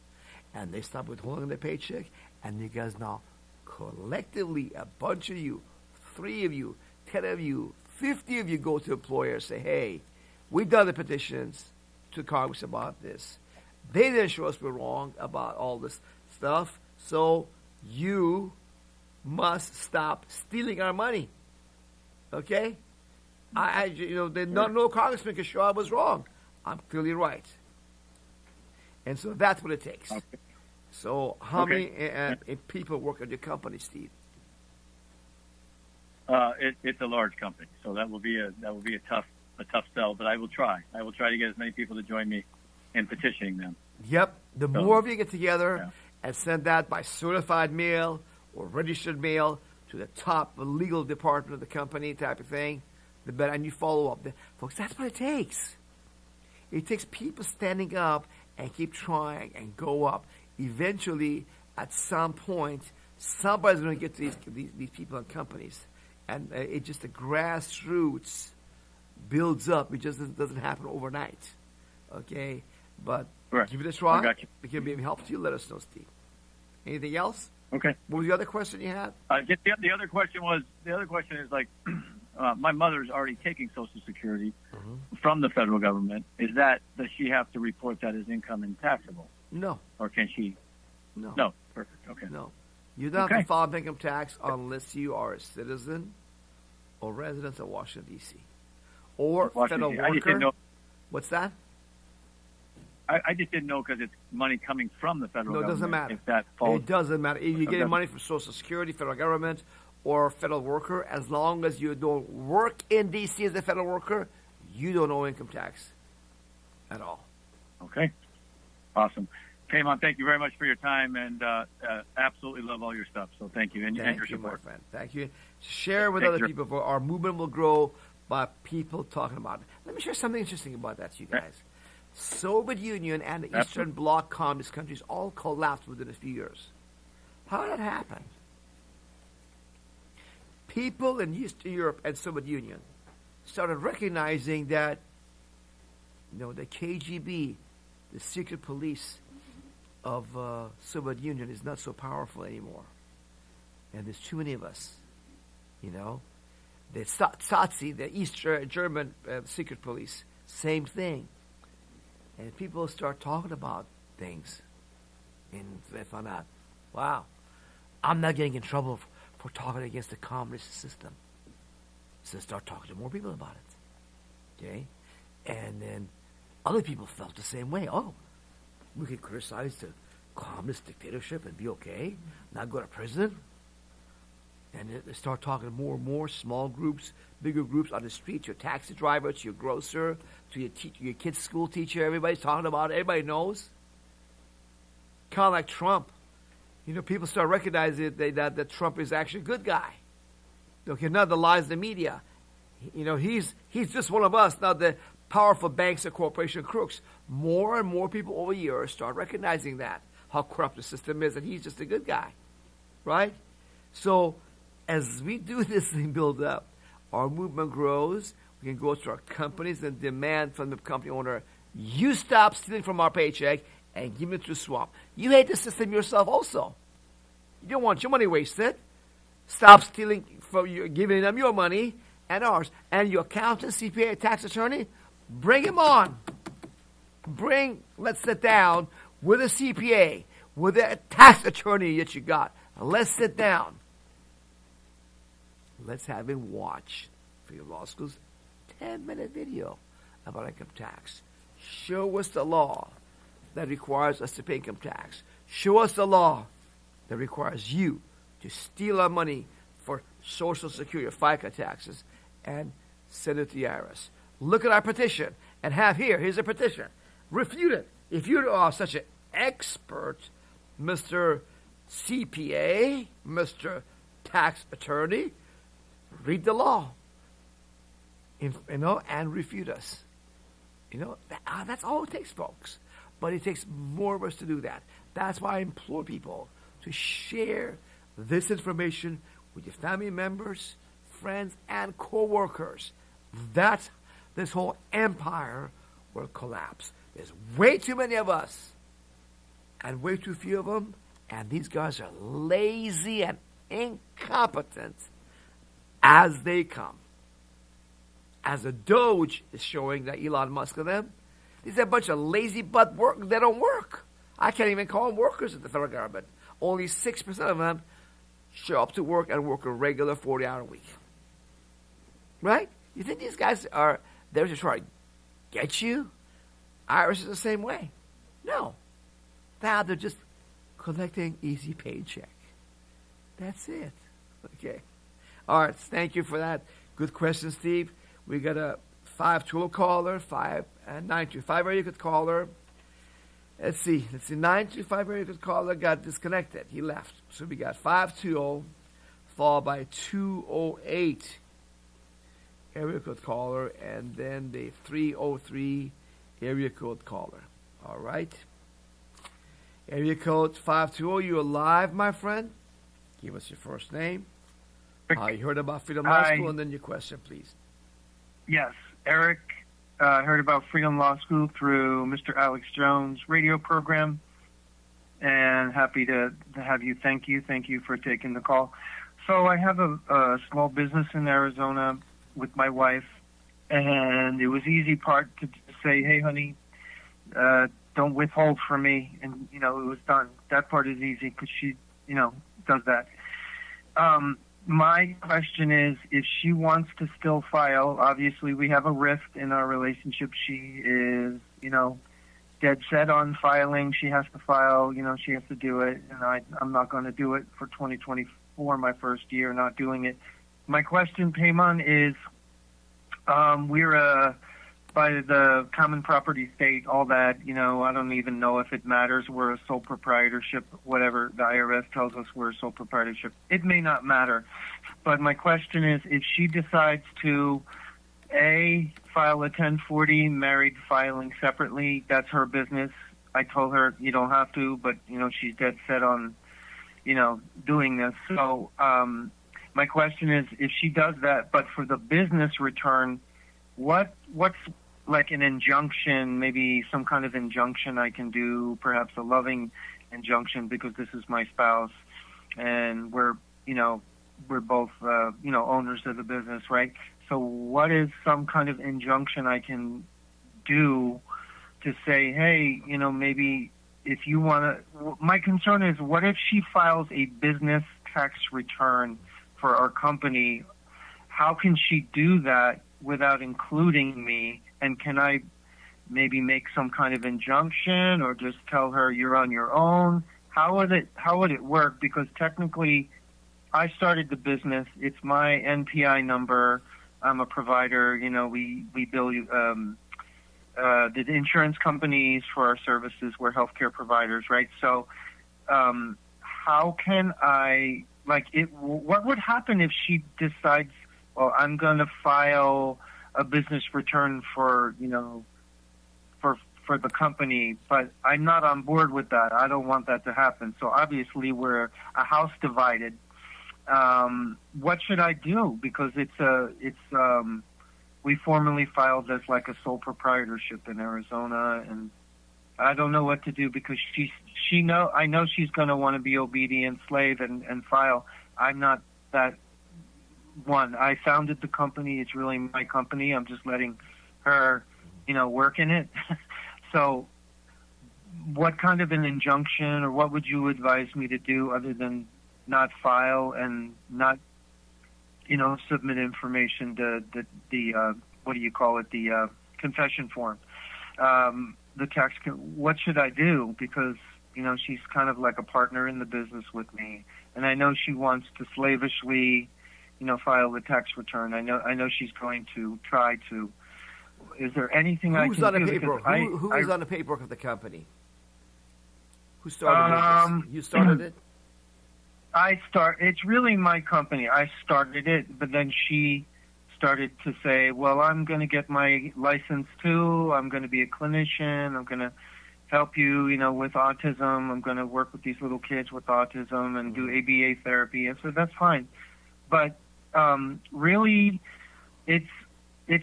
And they stop withholding their paycheck. And you guys now collectively, a bunch of you, 3 of you, 10 of you, 50 of you go to employers, say, hey, we've done the petitions to Congress about this. They didn't show us we're wrong about all this stuff, so you must stop stealing our money. Okay? No congressman can show I was wrong. I'm clearly right. And so that's what it takes. Okay. So how many people work at your company, Steve? It's a large company, so that will be a tough sell. But I will try. I will try to get as many people to join me in petitioning them. Yep. The more of you get together and send that by certified mail or registered mail to the top legal department of the company type of thing, the better. And you follow up. Folks, that's what it takes. It takes people standing up and keep trying and go up. Eventually, at some point, somebody's going to get to these people and companies. And it just, the grassroots builds up. It just doesn't happen overnight. Okay? But give it a try. If it can be of help to you, let us know, Steve. Anything else? Okay. What was the other question you had? The other question is like, my mother's already taking Social Security from the federal government. Does she have to report that as income and taxable? No. Or can she? No. No. Perfect. Okay. No. You don't have to file income tax unless you are a citizen or resident of Washington, D.C. or federal worker. I just didn't know. What's that? I just didn't know because it's money coming from the federal government. No, it doesn't matter. If that falls, it doesn't matter. If you're getting money from Social Security, federal government, or federal worker, as long as you don't work in D.C. as a federal worker, you don't owe income tax at all. Okay. Awesome. Kaimon, thank you very much for your time, and absolutely love all your stuff. So thank you, and your support. My friend. Thank you. Share with other people. For our movement will grow by people talking about it. Let me share something interesting about that to you guys. Soviet Union and the Eastern Bloc communist countries all collapsed within a few years. How did that happen? People in Eastern Europe and Soviet Union started recognizing that, the KGB, the secret police of Soviet Union, is not so powerful anymore. And there's too many of us, The Stasi, the East German secret police, same thing. And people start talking about things. And they found out, wow, I'm not getting in trouble for talking against the communist system. So start talking to more people about it. Okay? And then other people felt the same way. Oh, we could criticize the communist dictatorship and be okay, not go to prison. And they start talking to more and more small groups, bigger groups on the street, your taxi driver, to your grocer, to your kid's school teacher. Everybody's talking about it. Everybody knows. Kind of like Trump. People start recognizing that Trump is actually a good guy. Okay, not the lies of the media. He's just one of us, not the powerful banks or corporation crooks. More and more people over years start recognizing that, how corrupt the system is, and he's just a good guy. Right? So, as we do this thing build up, our movement grows. We can go to our companies and demand from the company owner, you stop stealing from our paycheck and give it to the swamp. You hate the system yourself also. You don't want your money wasted. Stop stealing from you, giving them your money and ours. And your accountant, CPA, tax attorney, bring him on. Let's sit down with a CPA, with a tax attorney that you got. Let's sit down. Let's have him watch for your law school's 10-minute video about income tax. Show us the law that requires us to pay income tax. Show us the law that requires you to steal our money for Social Security, FICA taxes, and send it to the IRS. Look at our petition and here's a petition. Refute it. If you are such an expert, Mr. CPA, Mr. Tax Attorney, read the law, and refute us. That's all it takes, folks. But it takes more of us to do that. That's why I implore people to share this information with your family members, friends, and co-workers. That's this whole empire will collapse. There's way too many of us and way too few of them, and these guys are lazy and incompetent as they come. As the Doge is showing that Elon Musk and them, these are a bunch of lazy butt work. They don't work. I can't even call them workers at the federal government. Only 6% of them show up to work and work a regular 40-hour week. Right? You think these guys are there to try to get you? IRS is the same way. No. Now they're just collecting easy paycheck. That's it. Okay. All right. Thank you for that. Good question, Steve. We got a 520 caller, 925 area code caller. Let's see. 925 area code caller got disconnected. He left. So we got 520 followed by 208 area code caller, and then the 303 area code caller. All right. Area code 520, you're live, my friend. Give us your first name. You heard about Freedom Law School, and then your question, please. Yes, Eric. Heard about Freedom Law School through Mr. Alex Jones' radio program, and happy to have you. Thank you for taking the call. So I have a small business in Arizona with my wife, and it was easy part to say, hey, honey, don't withhold from me, and, it was done. That part is easy because she, does that. My question is, if she wants to still file, obviously we have a rift in our relationship. She is, dead set on filing. She has to file, she has to do it, and I'm not going to do it for 2024, my first year not doing it. My question, Payman, is we're by the common property state, all that, I don't even know if it matters. We're a sole proprietorship, whatever the IRS tells us we're a sole proprietorship. It may not matter. But my question is, if she decides to, A, file a 1040, married filing separately, that's her business. I told her you don't have to, but, she's dead set on, doing this. So my question is, if she does that, but for the business return, what's like an injunction, maybe some kind of injunction I can do, perhaps a loving injunction, because this is my spouse and we're both, owners of the business, right? So what is some kind of injunction I can do to say, hey, maybe if you want to, my concern is, what if she files a business tax return for our company? How can she do that without including me? And can I maybe make some kind of injunction, or just tell her you're on your own? How would it work? Because technically, I started the business. It's my NPI number. I'm a provider. We bill the insurance companies for our services. We're healthcare providers, right? So, how can I what would happen if she decides, well, I'm going to file a business return for the company, but I'm not on board with that. I don't want that to happen. So obviously we're a house divided. What should I do? Because we formally filed as like a sole proprietorship in Arizona, and I don't know what to do because I know she's going to want to be obedient slave and file. I'm not that one. I founded the company. It's really my company. I'm just letting her, work in it. So what kind of an injunction, or what would you advise me to do other than not file and not, submit information to the what do you call it? The confession form. The tax. What should I do? Because, she's kind of like a partner in the business with me. And I know she wants to slavishly, file the tax return. I know she's going to try to. Is there anything I Who's can on the do? paper? Because Who is on the paperwork of the company? Who started this? You started it? It's really my company. I started it, but then she started to say, well, I'm going to get my license too. I'm going to be a clinician. I'm going to help you, with autism. I'm going to work with these little kids with autism and do ABA therapy. And so that's fine. But really, it's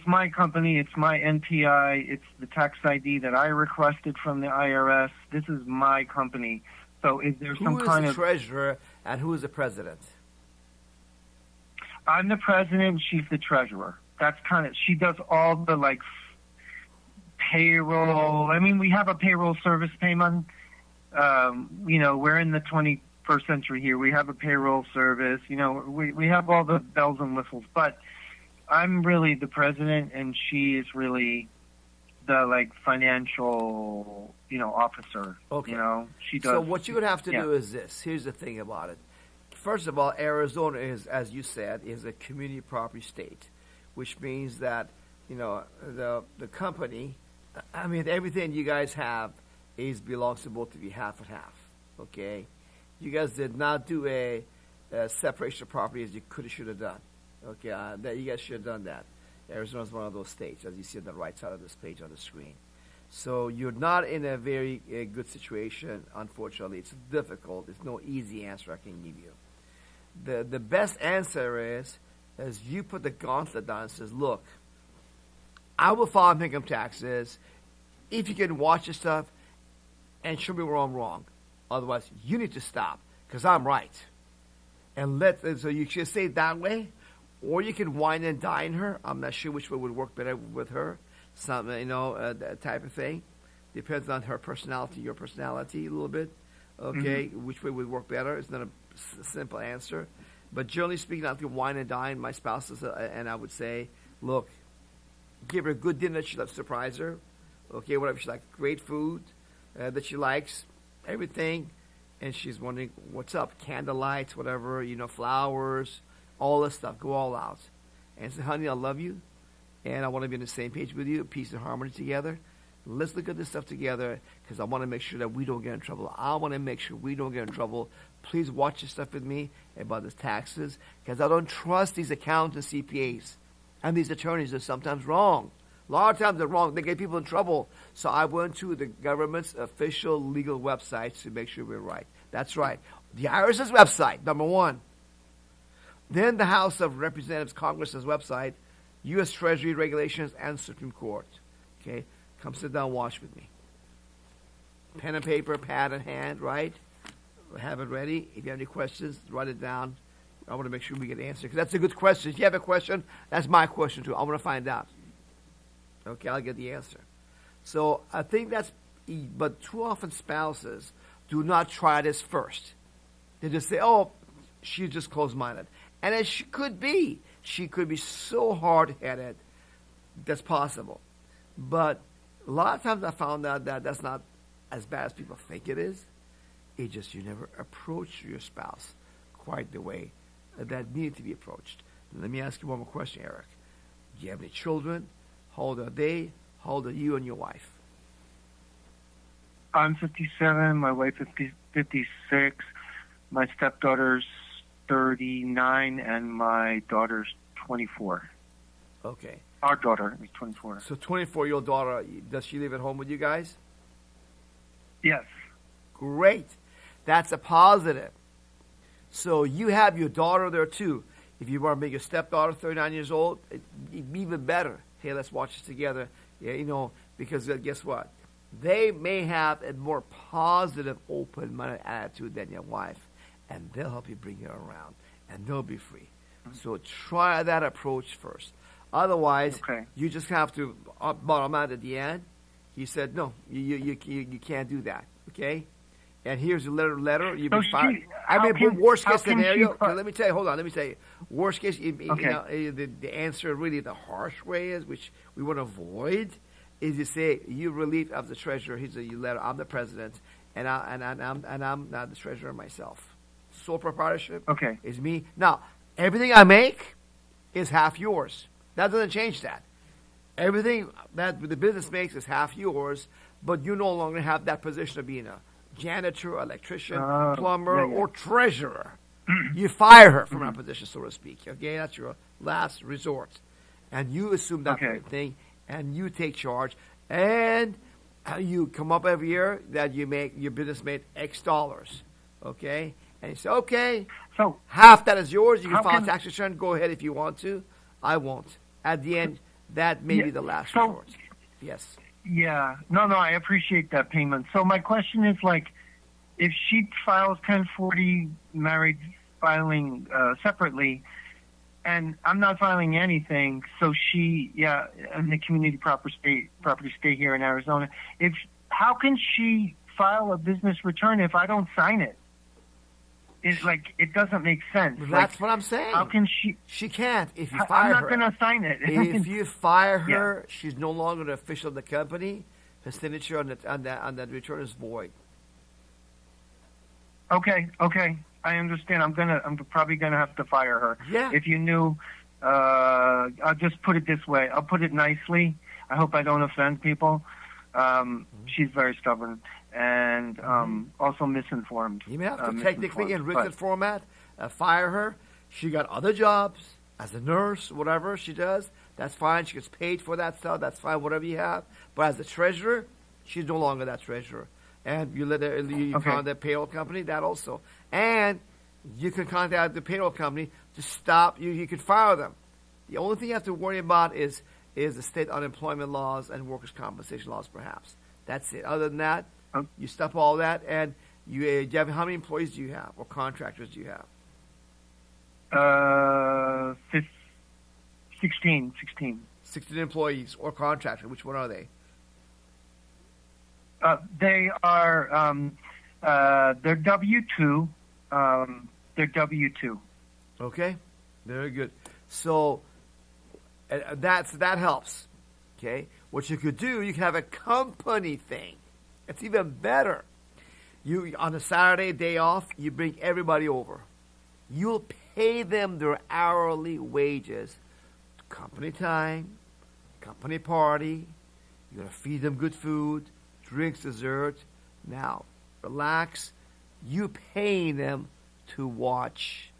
my company. It's my NPI. It's the tax ID that I requested from the IRS. This is my company. So is there some kind of... Who is the treasurer and who is the president? I'm the president. She's the treasurer. That's she does all the, payroll. I mean, we have a payroll service payment. We're in the 21st century here. We have a payroll service. We have all the bells and whistles. But I'm really the president, and she is really the, financial, officer. Okay. She does. So what you would have to do is this. Here's the thing about it. First of all, Arizona is, as you said, is a community property state, which means that, the company, everything you guys have belongs to both of you half and half, okay? You guys did not do a separation of property as you could have, should have done, okay? That you guys should have done that. Arizona is one of those states, as you see on the right side of this page on the screen. So you're not in a very good situation, unfortunately. It's difficult. There's no easy answer I can give you. The best answer is you put the gauntlet down and says, look, I will file income taxes if you can watch this stuff and show me where I'm wrong. Otherwise, you need to stop because I'm right. And so you should say it that way, or you can wine and dine her. I'm not sure which way would work better with her. Some, that type of thing. Depends on her personality, your personality a little bit. Okay, which way would work better? It's not a simple answer. But generally speaking, I think wine and dine my spouse is, and I would say, look, give her a good dinner that she loves, surprise her. Okay, whatever she likes, great food that she likes, everything. And she's wondering, what's up? Candlelights, whatever, flowers, all this stuff. Go all out. And say, honey, I love you. And I want to be on the same page with you, peace and harmony together. Let's look at this stuff together because I want to make sure that we don't get in trouble. I want to make sure we don't get in trouble. Please watch this stuff with me about the taxes because I don't trust these accountants and CPAs. And these attorneys are sometimes wrong. A lot of times they're wrong. They get people in trouble. So I went to the government's official legal websites to make sure we're right. That's right. The IRS's website, number one. Then the House of Representatives, Congress's website, U.S. Treasury regulations, and Supreme Court. Okay? Come sit down, watch with me. Pen and paper, pad in hand, right? Have it ready. If you have any questions, write it down. I want to make sure we get an answer. Because that's a good question. If you have a question, that's my question too. I want to find out. Okay, I'll get the answer. So I think but too often spouses do not try this first. They just say, oh, she's just closed-minded. And as she could be. She could be so hard-headed. That's possible. But a lot of times I found out that that's not as bad as people think it is. It's just you never approach your spouse quite the way that needed to be approached. Let me ask you one more question, Eric. Do you have any children? How old are they? How old are you and your wife? I'm 57. My wife is 56. My stepdaughter's 39, and my daughter's 24. Okay. Our daughter is 24. So 24-year-old daughter, does she live at home with you guys? Yes. Great. That's a positive. So you have your daughter there too. If you want to make your stepdaughter 39 years old, it'd be even better. Hey, let's watch this together. Yeah, because guess what? They may have a more positive, open-minded attitude than your wife, and they'll help you bring her around, and they'll be free. So try that approach first. Otherwise, you just have to bottom out at the end. He said, no, you can't do that, okay? And here's the letter. You've been fired. Worst case scenario, let me tell you, hold on, let me tell you. Worst case, the answer really the harsh way is, which we want to avoid, is to say, you relieved of the treasurer. Here's your letter. I'm the president, and I'm not the treasurer myself. Sole proprietorship is me. Now, Everything I make is half yours. That doesn't change that. Everything that the business makes is half yours, but you no longer have that position of being a janitor, electrician, plumber, or treasurer. You fire her from that position, so to speak. Okay, that's your last resort. And you assume that thing, and you take charge, and you come up every year that you make your business made X dollars. Okay? And you say, okay, so half that is yours. You can file a tax return. Go ahead if you want to. I won't. At the end, that may be the last resort. Yes. Yeah. No, I appreciate that payment. So my question is, like, if she files 1040 married filing separately, and I'm not filing anything, so she, in the community property state here in Arizona, how can she file a business return if I don't sign it? It's like, it doesn't make sense. That's what I'm saying. How can she? She can't if you fire her. I'm not going to sign it. If you fire her, she's no longer the official of the company. Her signature on that return is void. Okay. I understand. I'm probably gonna have to fire her. Yeah. If you knew, I'll just put it this way. I'll put it nicely. I hope I don't offend people. She's very stubborn and also misinformed. You may have to technically, in written format, fire her. She got other jobs as a nurse, whatever she does. That's fine. She gets paid for that stuff. That's fine. Whatever you have. But as a treasurer, she's no longer that treasurer. And you let her, you contact the payroll company, that also. And you can contact the payroll company to stop you. You can fire them. The only thing you have to worry about is the state unemployment laws and workers' compensation laws, perhaps. That's it. Other than that, you stop all that. And you have, how many employees do you have or contractors do you have? 16. 16 employees or contractors. Which one are they? They are they're W-2. They're W-2. Okay, very good. So that helps. Okay, what you could do, you can have a company thing. It's even better. You on a Saturday day off, you bring everybody over. You'll pay them their hourly wages, company time, company party. You're gonna feed them good food. Drinks, dessert. Now, relax. You paying them to watch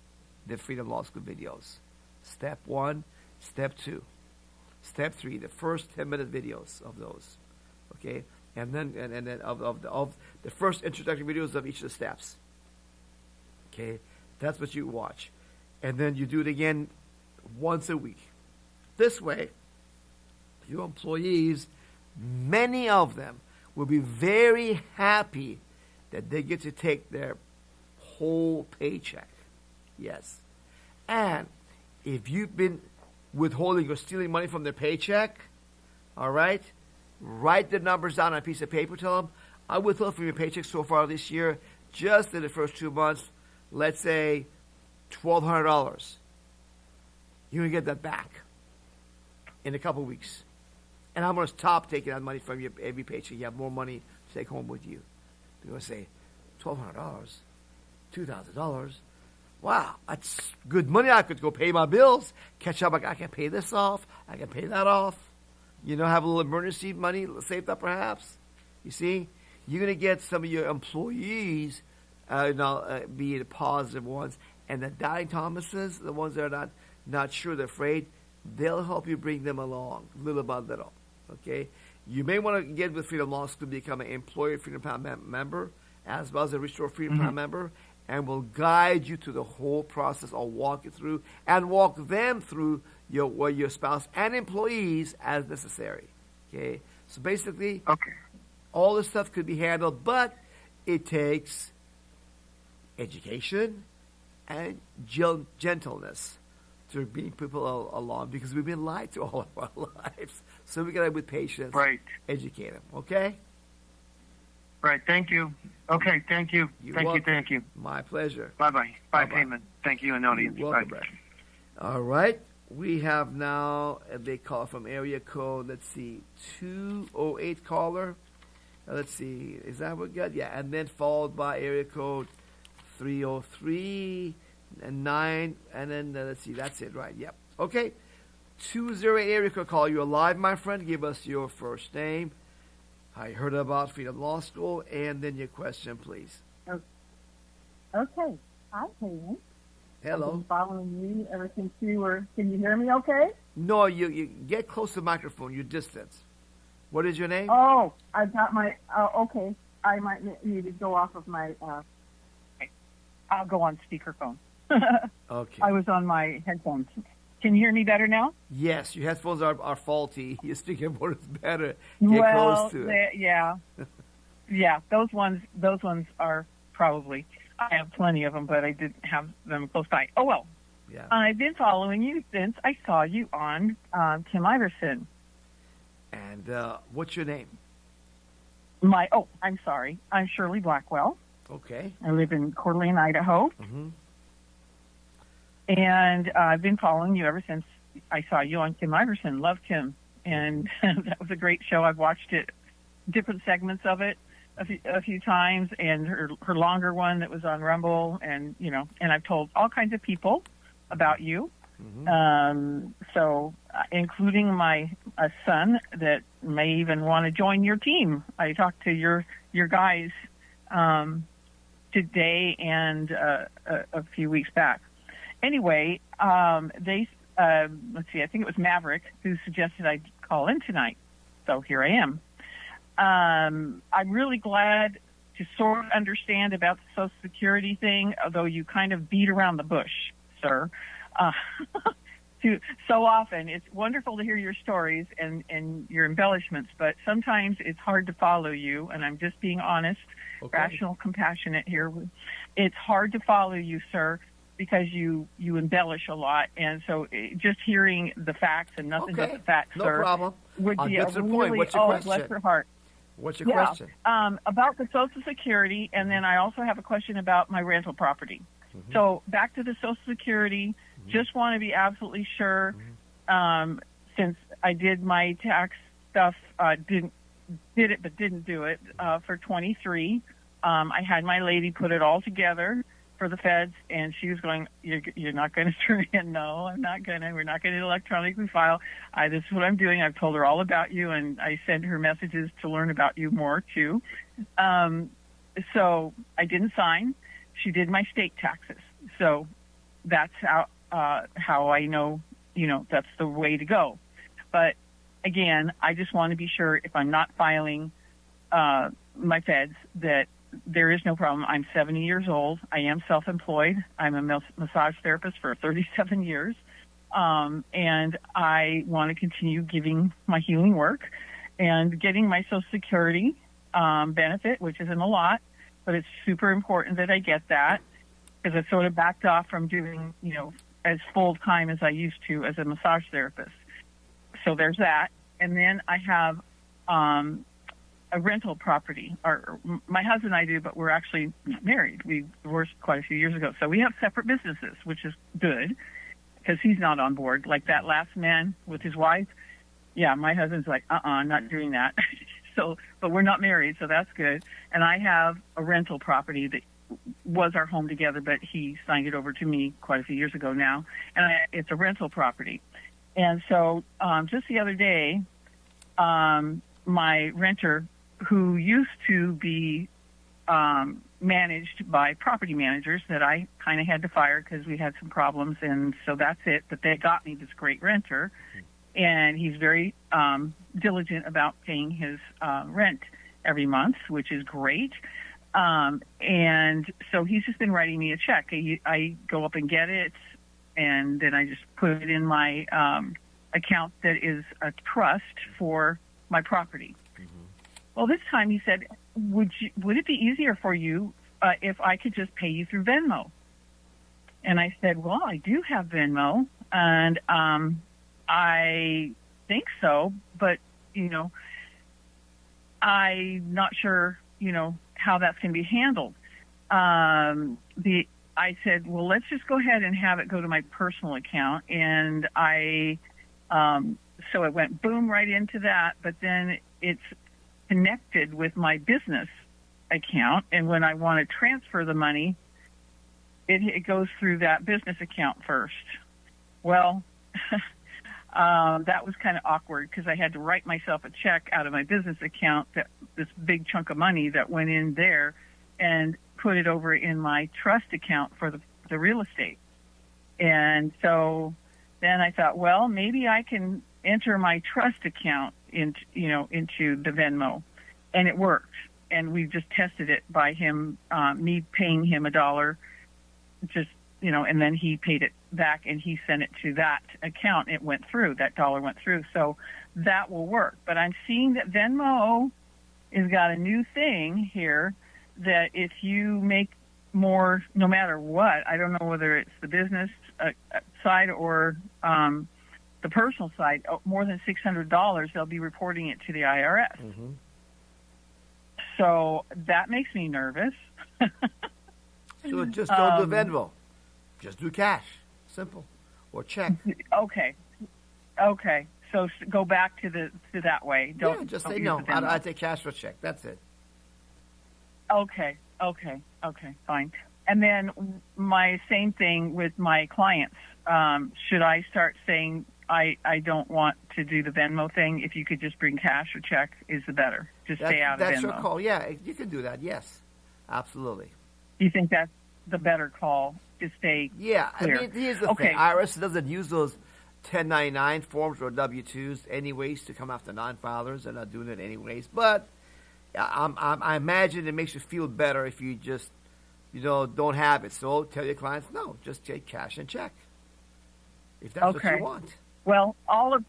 the Freedom Law School videos. Step 1, Step 2, Step 3. The first 10-minute videos of those, okay, and then of the first introductory videos of each of the steps. Okay, that's what you watch, and then you do it again once a week. This way, your employees, many of them, will be very happy that they get to take their whole paycheck. Yes. And if you've been withholding or stealing money from their paycheck, all right, write the numbers down on a piece of paper. Tell them, I withheld from your paycheck so far this year, just in the first 2 months, let's say $1,200. You're going to get that back in a couple of weeks. And I'm going to stop taking that money from you every paycheck. You have more money to take home with you. They're going to say, $1,200, $2,000. Wow, that's good money. I could go pay my bills, catch up. I can pay this off. I can pay that off. You know, have a little emergency money saved up perhaps. You see, you're going to get some of your employees be the positive ones. And the doubting Thomases, the ones that are not sure, they're afraid, they'll help you bring them along little by little. Okay, you may want to get with Freedom Law School to become an Employer Freedom Plan member, as well as a Restore Freedom Plan member, and will guide you through the whole process. I'll walk you through and walk them through your spouse and employees as necessary. Okay, so basically, all this stuff could be handled, but it takes education and gentleness to bring people along, because we've been lied to all of our lives. So we got to, with patience, educate them. Okay? Right. Thank you. Okay. Thank you. Thank you. My pleasure. Bye-bye. Bye, Payman. Thank you, and audience. You're welcome, Brad. All right. We have now a big call from area code, let's see, 208 caller. Let's see. Is that what we got? Yeah. And then followed by area code 303. and 9, and then let's see, that's it, right? Yep. Okay. 208 area code call. You're live, my friend. Give us your first name. I heard about Freedom Law School, and then your question, please. Okay. Hi, Hayden. Hello. I've been following you ever since you were. Can you hear me? Okay. No, you get close to the microphone. Your distance. What is your name? Oh, I got my. Okay. I might need to go off of my. I'll go on speakerphone. Okay. I was on my headphones. Can you hear me better now? Yes, your headphones are faulty. Your speakerphone is better. Get close to it. Yeah. Yeah, those ones are probably. I have plenty of them, but I didn't have them close by. Oh, well. Yeah. I've been following you since I saw you on Tim Iverson. And what's your name? I'm sorry. I'm Shirley Blackwell. Okay. I live in Coeur d'Alene, Idaho. Mm-hmm. And I've been following you ever since I saw you on Tim Iverson. Loved him. And that was a great show. I've watched it, different segments of it a few times, and her longer one that was on Rumble, and, and I've told all kinds of people about you. Mm-hmm. So including my son that may even want to join your team. I talked to your guys today and a few weeks back. Anyway, let's see, I think it was Maverick who suggested I call in tonight. So here I am. I'm really glad to sort of understand about the Social Security thing, although you kind of beat around the bush, sir. So often, it's wonderful to hear your stories and your embellishments, but sometimes it's hard to follow you, and I'm just being honest, rational, compassionate here. It's hard to follow you, sir, because you embellish a lot, and so just hearing the facts and nothing but the facts, no sir, problem. would I'll be get a to the really, point. What's your question? Bless your heart. What's your question? About the Social Security, and then I also have a question about my rental property. Mm-hmm. So back to the Social Security, just want to be absolutely sure, since I did my tax stuff, did it but didn't do it for 23. I had my lady put it all together for the feds, and she was going, you're not going to turn in? No, I'm not going to. We're not going to electronically file. This is what I'm doing. I've told her all about you, and I send her messages to learn about you more, too. So I didn't sign. She did my state taxes. So that's how I know, that's the way to go. But, again, I just want to be sure if I'm not filing my feds that there is no problem. I'm 70 years old. I am self-employed. I'm a massage therapist for 37 years. And I want to continue giving my healing work and getting my Social Security benefit, which isn't a lot, but it's super important that I get that because I sort of backed off from doing, as full-time as I used to as a massage therapist. So there's that. And then I have a rental property, or my husband and I do, but we're actually not married. We divorced quite a few years ago. So we have separate businesses, which is good because he's not on board. Like that last man with his wife. Yeah, my husband's like, not doing that. So, but we're not married, so that's good. And I have a rental property that was our home together, but he signed it over to me quite a few years ago now. And it's a rental property. And so just the other day, my renter, who used to be managed by property managers that I kind of had to fire because we had some problems, and so that's it. But they got me this great renter, and he's very diligent about paying his rent every month, which is great. And so he's just been writing me a check. I go up and get it, and then I just put it in my account that is a trust for my property. Well, this time he said, would it be easier for you if I could just pay you through Venmo? And I said, well, I do have Venmo, and I think so, but, I'm not sure, how that's going to be handled. I said, well, let's just go ahead and have it go to my personal account, and so it went boom right into that, but then it's connected with my business account, and when I want to transfer the money, it goes through that business account first. Well, that was kind of awkward because I had to write myself a check out of my business account, this big chunk of money that went in there, and put it over in my trust account for the real estate. And so then I thought, well, maybe I can enter my trust account into the Venmo, and it worked. And we just tested it by me paying him $1, and then he paid it back and he sent it to that account. It went through. That dollar went through. So that will work. But I'm seeing that Venmo has got a new thing here that if you make more, no matter what, I don't know whether it's the business side or the personal side, more than $600, they'll be reporting it to the IRS. Mm-hmm. So that makes me nervous. So just don't do Venmo. Just do cash. Simple. Or check. Okay. So go back to that way. Don't just don't say use no. the Venmo. I take cash or check. That's it. Okay, fine. And then my same thing with my clients. Should I start saying I don't want to do the Venmo thing? If you could just bring cash or check, is the better. Just stay out of Venmo. That's your call. Yeah, you can do that. Yes, absolutely. Do you think that's the better call to stay clear? I mean, here's the thing. IRS doesn't use those 1099 forms or W-2s anyways to come after non-filers. They're not doing it anyways. But I imagine it makes you feel better if you just, don't have it. So tell your clients, no, just take cash and check. If that's what you want. Well, all of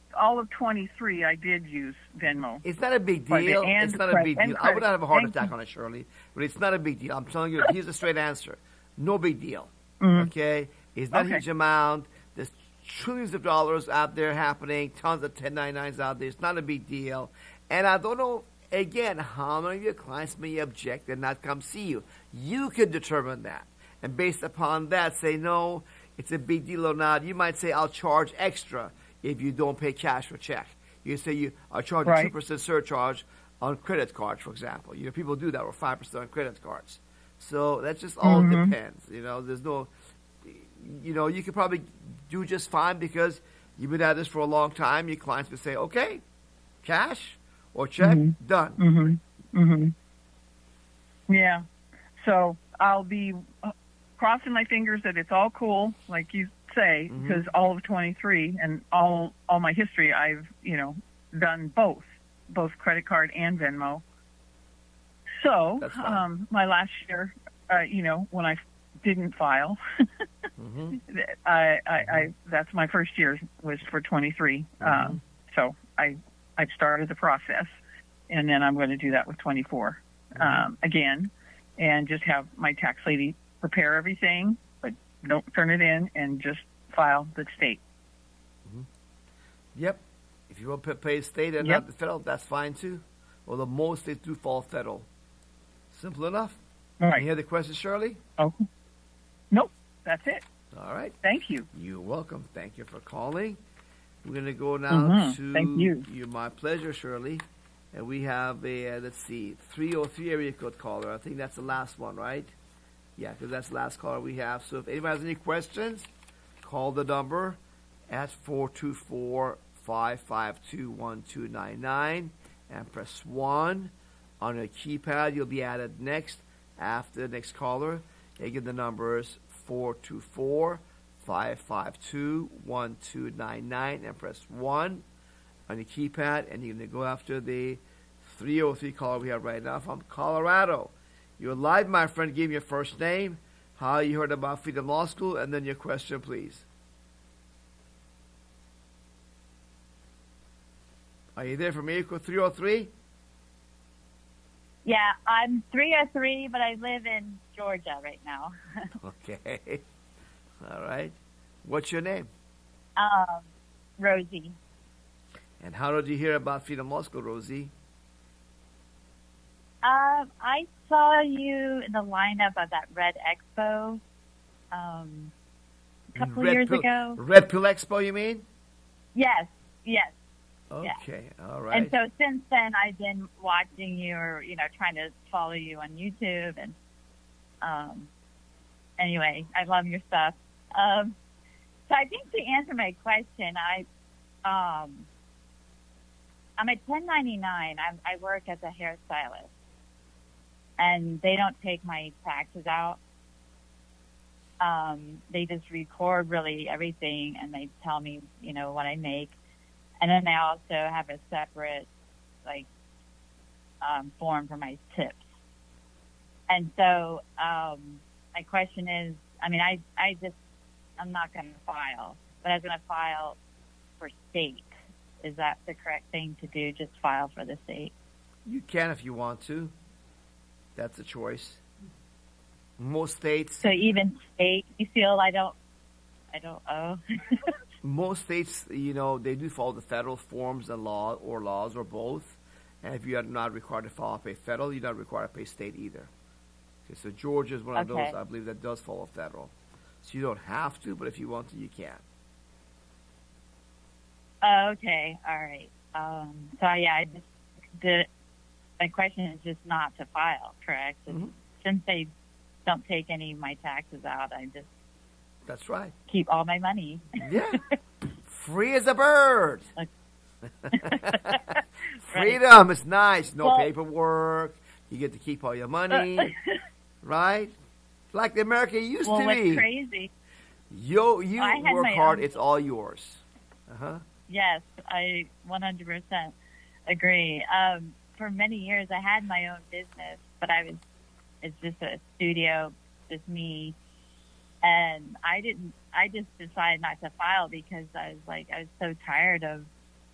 23, I did use Venmo. It's not a big deal. It's not a big deal. I would not have a heart attack on it, Shirley. But it's not a big deal. I'm telling you, here's the straight answer. No big deal. Mm-hmm. Okay? It's not a huge amount. There's trillions of dollars out there happening. Tons of 1099s out there. It's not a big deal. And I don't know, again, how many of your clients may object and not come see you. You can determine that. And based upon that, say, no, it's a big deal or not. You might say, I'll charge extra if you don't pay cash or check. You say, I'll charge a 2% surcharge on credit cards, for example. People do that, or 5% on credit cards. So that just all depends. There's no, you could probably do just fine because you've been at this for a long time. Your clients would say, okay, cash or check, done. Yeah. So I'll be crossing my fingers that it's all cool, like you say, because all of 23 and all my history, I've, done both credit card and Venmo. So, my last year, when I didn't file, that's my first year was for 23. So I've started the process, and then I'm going to do that with 24 again, and just have my tax lady prepare everything, but don't turn it in, and just file the state. Yep. If you want to pay state and not the federal, that's fine too. Well, the most states do fall federal. Simple enough. All right. Any other questions, Shirley? Oh, nope. That's it. All right. Thank you. You're welcome. Thank you for calling. We're going to go now to Thank you. My pleasure, Shirley. And we have a, 303 area code caller. I think that's the last one, right? Yeah, because that's the last caller we have. So if anybody has any questions, call the number at 424-552-1299 and press 1 on your keypad. You'll be added next after the next caller. Again, the number is 424-552-1299 and press 1 on your keypad, and you're going to go after the 303 caller we have right now from Colorado. You're live, my friend. Give me your first name, how you heard about Freedom Law School, and then your question, please. Are you there from area code 303? Yeah, I'm 303, but I live in Georgia right now. Okay. All right. What's your name? Rosie. And how did you hear about Freedom Law School, Rosie? I saw you in the lineup of that Red Expo a couple years ago. Red Pill Expo, you mean? Yes. Okay, all right. And so since then, I've been watching you, or trying to follow you on YouTube, and anyway, I love your stuff. So I think to answer my question, I'm at 1099. I work as a hairstylist, and they don't take my taxes out. They just record really everything, and they tell me, what I make. And then I also have a separate, form for my tips. And so my question is, I'm not going to file, but I was going to file for state. Is that the correct thing to do? Just file for the state? You can if you want to. That's a choice. Most states. So even state, you feel I don't owe. Most states, they do follow the federal forms and laws or both. And if you are not required to file pay federal, you're not required to pay state either. Okay, so Georgia is one of those, I believe, that does follow federal. So you don't have to, but if you want to, you can. Okay, all right. My question is just not to file, correct? Mm-hmm. Since they don't take any of my taxes out, I just That's right. keep all my money. Yeah. Free as a bird. Right. Freedom is nice. No Well- paperwork. You get to keep all your money. Right? Like the America used Well, to what's be. crazy? You I had work my hard, own- it's all yours. Uh-huh. Yes, I 100% agree. For many years, I had my own business, but it's just a studio, just me. And I just decided not to file because I was so tired of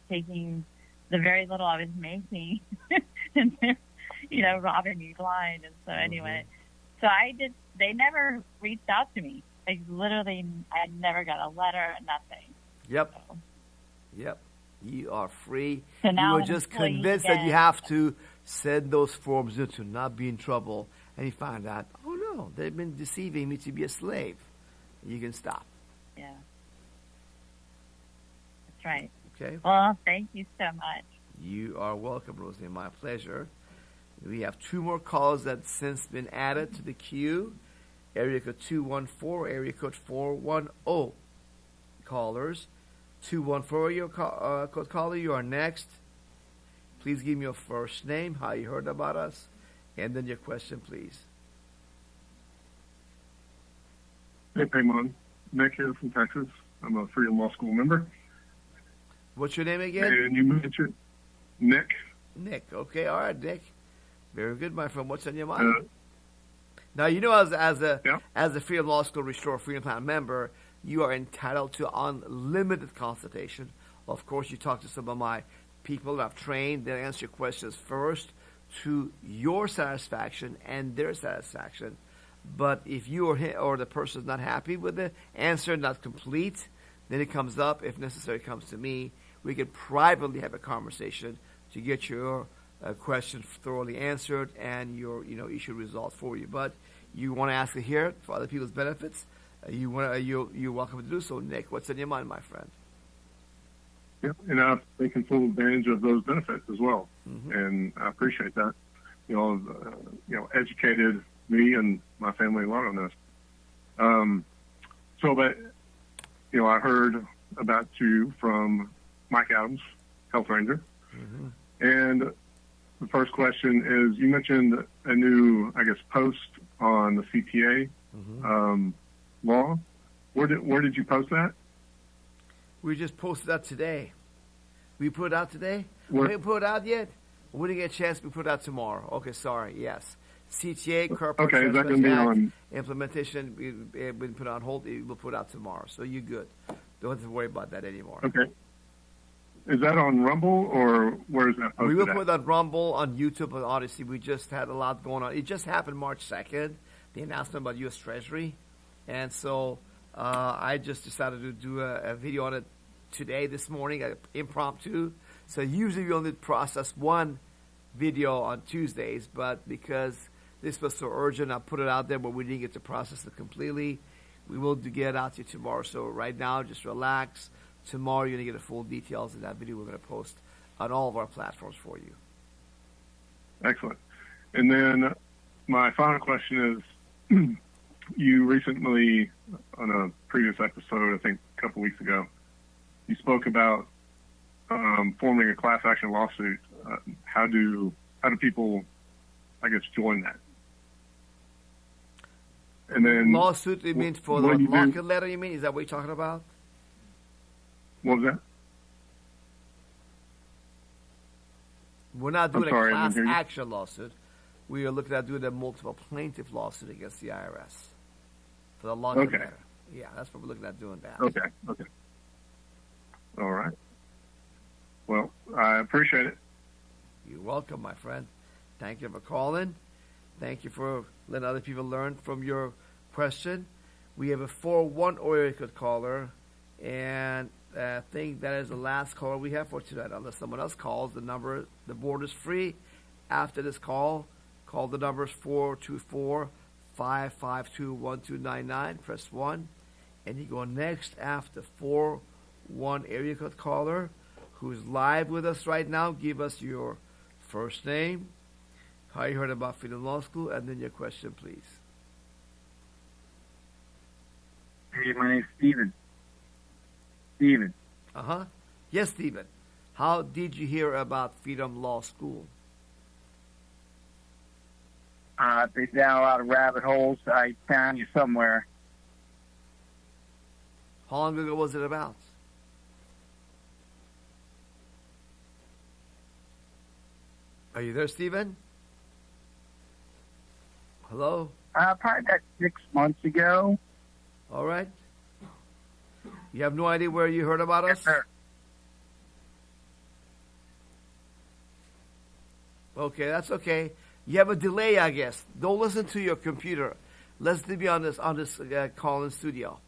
taking the very little I was making and they're, robbing me blind. And so anyway, so they never reached out to me. Literally, I never got a letter, nothing. Yep. Yep. You are free. So now you were I'm just employee convinced that you again. have to send those forms in to not be in trouble. And you find out, oh no, they've been deceiving me to be a slave. You can stop. Yeah. That's right. Okay? Well, thank you so much. You are welcome, Rosie. My pleasure. We have two more calls that since been added to the queue. Area code 214, area code 410. Callers. 214, your code caller, you are next. Please give me your first name, how you heard about us, and then your question, please. Hey, Paymon. Nick here from Texas. I'm a Freedom Law School member. What's your name again? And you mentioned Nick. Nick. Okay, all right, Nick. Very good, my friend. What's on your mind? Now, as a Freedom Law School Restore Freedom Plan member, you are entitled to unlimited consultation. Of course, you talk to some of my people that I've trained. They'll answer your questions first to your satisfaction and their satisfaction. But if you or the person is not happy with the answer, not complete, then it comes up. If necessary, it comes to me. We can privately have a conversation to get your question thoroughly answered and your issue resolved for you. But you want to ask it here for other people's benefits, you're welcome to do so. Nick, what's in your mind, my friend? Yeah, and I've taken full advantage of those benefits as well, Mm-hmm. and I appreciate that. Educated me and my family a lot on this. I heard about you from Mike Adams, Health Ranger, Mm-hmm. and the first question is: you mentioned a new, post on the CTA Mm-hmm. law. Where did you post that? We just posted that today. We put it out today? Where- We didn't put it out yet? We didn't get a chance. We put it out tomorrow. Okay, sorry. Yes. CTA, Corporate Okay, is that going to be Trespass Act, on? implementation, we've been put on hold. We'll put it out tomorrow. So you're good. Don't have to worry about that anymore. Okay. Is that on Rumble or where is that posted We will at? put it on Rumble, on YouTube, and Odyssey. We just had a lot going on. It just happened March 2nd, the announcement about U.S. Treasury. And so I just decided to do a video on it today, this morning, impromptu. So usually we only process one video on Tuesdays, but because this was so urgent, I put it out there, but we didn't get to process it completely. We will get it out to you tomorrow. So right now, just relax. Tomorrow, you're going to get the full details of that video we're going to post on all of our platforms for you. Excellent. And then my final question is, you recently, on a previous episode, I think a couple weeks ago, you spoke about forming a class action lawsuit. How do people, I guess, join that? And then lawsuit, you mean for the market letter, you mean? Is that what you're talking about? What was that? We're not doing a sorry, class action lawsuit. We are looking at doing a multiple plaintiff lawsuit against the IRS for the market letter. Yeah, that's what we're looking at doing that. Okay. All right. Well, I appreciate it. You're welcome, my friend. Thank you for calling. Thank you for letting other people learn from your question. We have a 401 area code caller, and I think that is the last caller we have for tonight. Unless someone else calls, the board is free. After this call the numbers 424-552-1299. Press 1, and you go next after 401 area code caller, who's live with us right now. Give us your first name, how you heard about Freedom Law School, and then your question, please. Hey, my name's Steven. Steven. Uh-huh. Yes, Steven. How did you hear about Freedom Law School? I've been down a lot of rabbit holes. I found you somewhere. How long ago was it about? Are you there, Steven? Hello? Probably about 6 months ago. All right. You have no idea where you heard about us? Yes, sir. Okay, that's okay. You have a delay, I guess. Don't listen to your computer. Listen to me on this call in studio.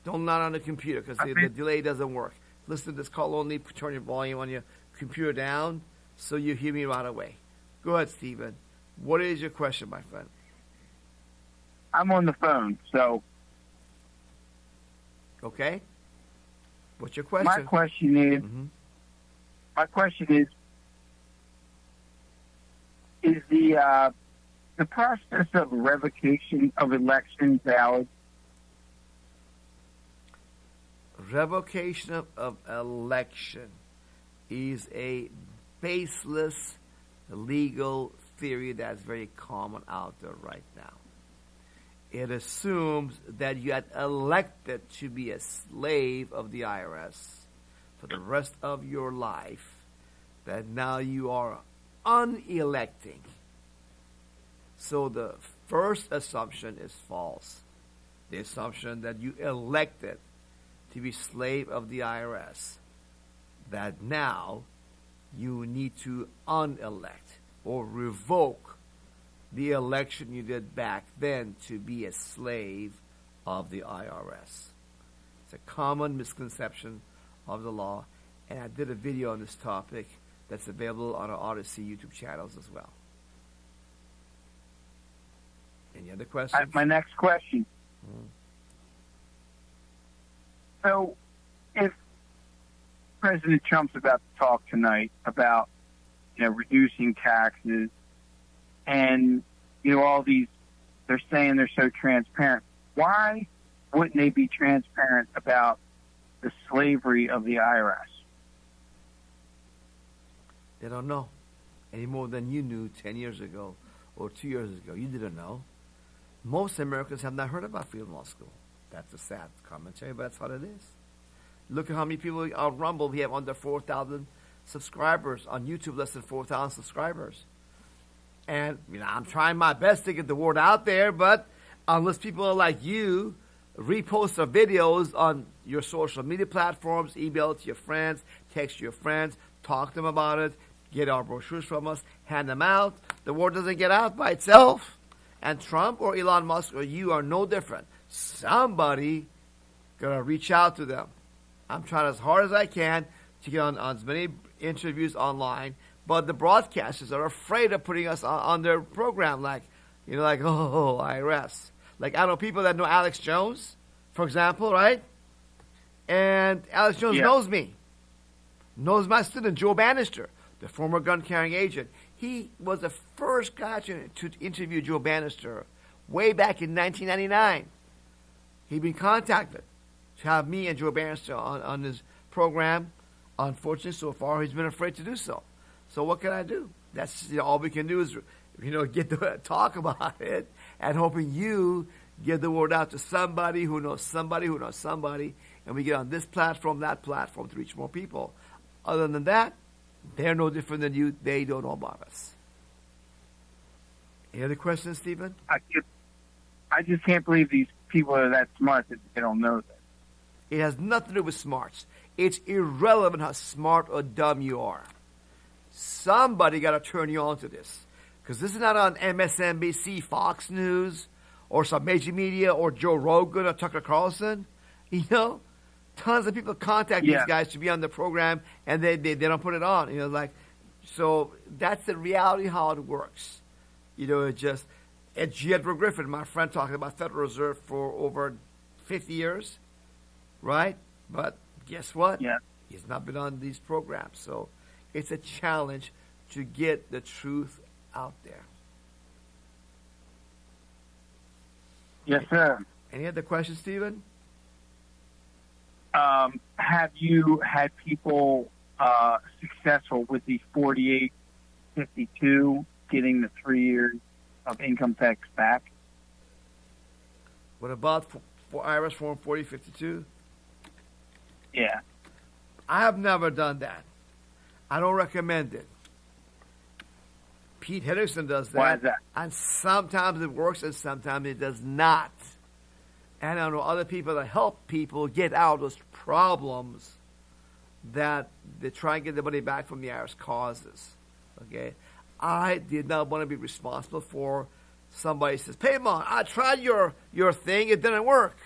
Don't not on the computer because the delay doesn't work. Listen to this call only. Turn your volume on your computer down so you hear me right away. Go ahead, Stephen. What is your question, my friend? I'm on the phone, so. Okay. What's your question? My question is. Is the process of revocation of election valid? Revocation of election is a baseless legal theory that's very common out there right now. It assumes that you had elected to be a slave of the IRS for the rest of your life, that now you are unelecting. So the first assumption is false. The assumption that you elected to be slave of the IRS, that now you need to unelect or revoke the election you did back then to be a slave of the IRS. It's a common misconception of the law, and I did a video on this topic that's available on our Odyssey YouTube channels as well. Any other questions? My next question. So, if President Trump's about to talk tonight about, reducing taxes, and all these, they're saying they're so transparent. Why wouldn't they be transparent about the slavery of the IRS? They don't know any more than you knew 10 years ago or 2 years ago. You didn't know. Most Americans have not heard about Freedom Law School. That's a sad commentary, but that's what it is. Look at how many people on Rumble. We have under 4,000 subscribers. On YouTube, less than 4,000 subscribers. And, I'm trying my best to get the word out there, but unless people like you repost our videos on your social media platforms, email it to your friends, text your friends, talk to them about it, get our brochures from us, hand them out, the word doesn't get out by itself. And Trump or Elon Musk or you are no different. Somebody got to reach out to them. I'm trying as hard as I can to get on as many interviews online, but the broadcasters are afraid of putting us on their program, like IRS. Like, I know people that know Alex Jones, for example, right? And Alex Jones knows me, knows my student, Joe Bannister, the former gun-carrying agent. He was the first guy to interview Joe Bannister way back in 1999. He's been contacted to have me and Joe Bannister on his program. Unfortunately, so far, he's been afraid to do so. So what can I do? That's all we can do is, get to talk about it and hoping you get the word out to somebody who knows somebody who knows somebody, and we get on this platform, that platform to reach more people. Other than that, they're no different than you. They don't know about us. Any other questions, Stephen? I just can't believe these people are that smart that they don't know that. It has nothing to do with smarts. It's irrelevant how smart or dumb you are. Somebody got to turn you on to this. Because this is not on MSNBC, Fox News, or some major media, or Joe Rogan, or Tucker Carlson. Tons of people contact these guys to be on the program, and they don't put it on. So that's the reality how it works. It's Edward Griffin, my friend, talking about Federal Reserve for over 50 years, right? But guess what? Yeah. He's not been on these programs. So it's a challenge to get the truth out there. Yes, sir. Any other questions, Stephen? Have you had people successful with the 4852 getting the 3 years of income tax back? What about for IRS Form 4052? Yeah. I have never done that. I don't recommend it. Pete Henderson does that. Why is that? And sometimes it works and sometimes it does not. And I know other people that help people get out of those problems that they try and get the money back from the IRS causes. Okay? I did not want to be responsible for somebody says, Paymon, I tried your thing, it didn't work.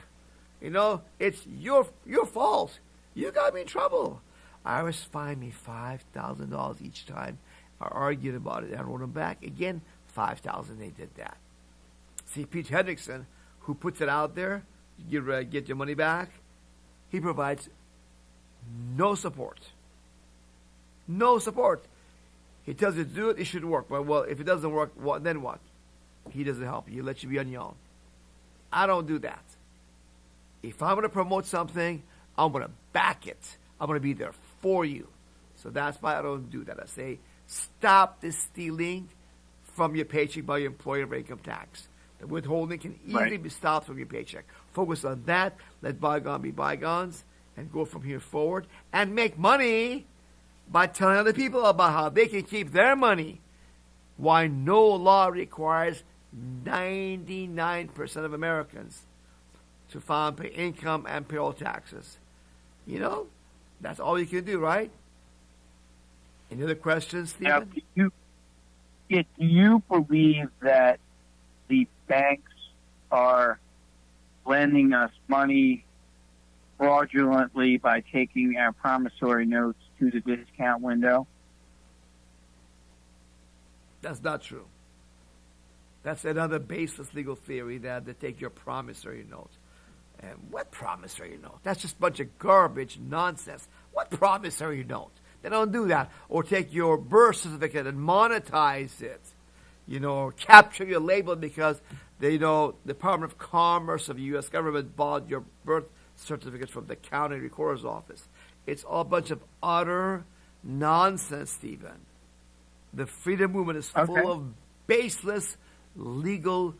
It's your fault. You got me in trouble. IRS fined me $5,000 each time. I argued about it. I wrote them back. Again, $5,000. They did that. See, Pete Hendrickson, who puts it out there, get your money back, he provides no support. No support. He tells you to do it, it should work. Well, if it doesn't work, then what? He doesn't help you. He lets you be on your own. I don't do that. If I'm going to promote something, I'm going to back it. I'm going to be there for you. So that's why I don't do that. I say, stop this stealing from your paycheck by your employer for income tax. The withholding can easily be stopped from your paycheck. Focus on that. Let bygones be bygones and go from here forward and make money by telling other people about how they can keep their money. Why no law requires 99% of Americans to file and pay income and payroll taxes. That's all you can do, right? Any other questions, Stephen? Now, do you believe that the banks are lending us money fraudulently by taking our promissory notes to the discount window? That's not true. That's another baseless legal theory that they take your promissory note. And what promissory note? That's just a bunch of garbage, nonsense. What promissory note? They don't do that. Or take your birth certificate and monetize it. Or capture your label because the Department of Commerce of the U.S. government bought your birth certificate from the county recorder's office. It's all a bunch of utter nonsense, Stephen. The freedom movement is full of baseless legal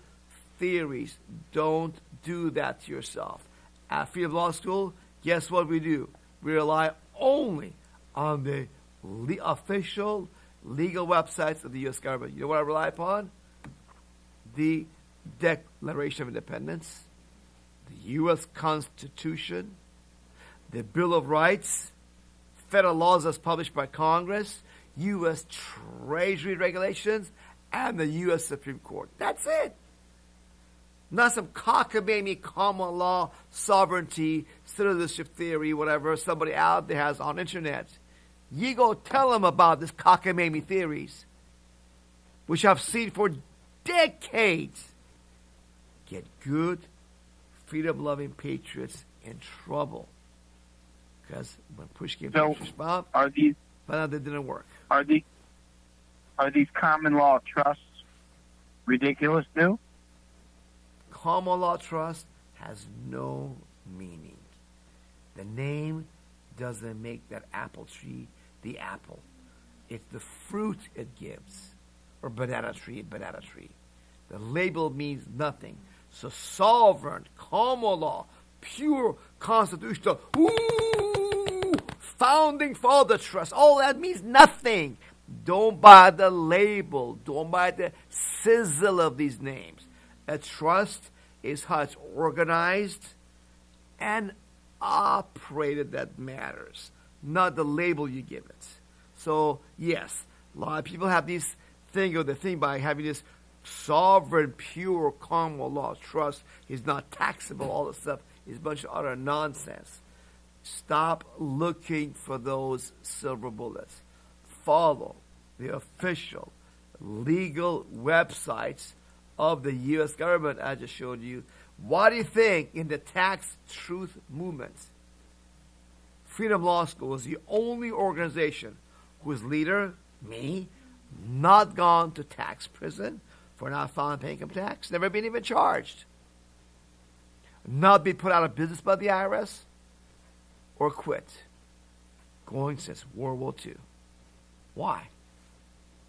theories. Don't do that to yourself. At Freedom Law School, guess what we do? We rely only on the official legal websites of the U.S. government. You know what I rely upon? The Declaration of Independence, the U.S. Constitution, the Bill of Rights, federal laws as published by Congress, U.S. Treasury regulations, and the U.S. Supreme Court. That's it. Not some cockamamie common law, sovereignty, citizenship theory, whatever somebody out there has on internet. You go tell them about this cockamamie theories, which I've seen for decades, get good, freedom-loving patriots in trouble. Because when push came to shove, but that didn't work. Are these common law trusts ridiculous too? Common law trusts has no meaning. The name doesn't make that apple tree the apple. It's the fruit it gives. Or banana tree. The label means nothing. So sovereign, common law, pure constitutional, founding father trust, all that means nothing. Don't buy the label. Don't buy the sizzle of these names. A trust is how it's organized and operated that matters, not the label you give it. So, yes, a lot of people have this thing, or the thing by having this sovereign, pure, common law trust is not taxable, all this stuff is a bunch of utter nonsense. Stop looking for those silver bullets. Follow the official legal websites of the U.S. government I just showed you. What do you think in the tax truth movement? Freedom Law School is the only organization whose leader, me, not gone to tax prison for not filing paying income tax, never been even charged, not been put out of business by the IRS, or quit, going since World War II. Why?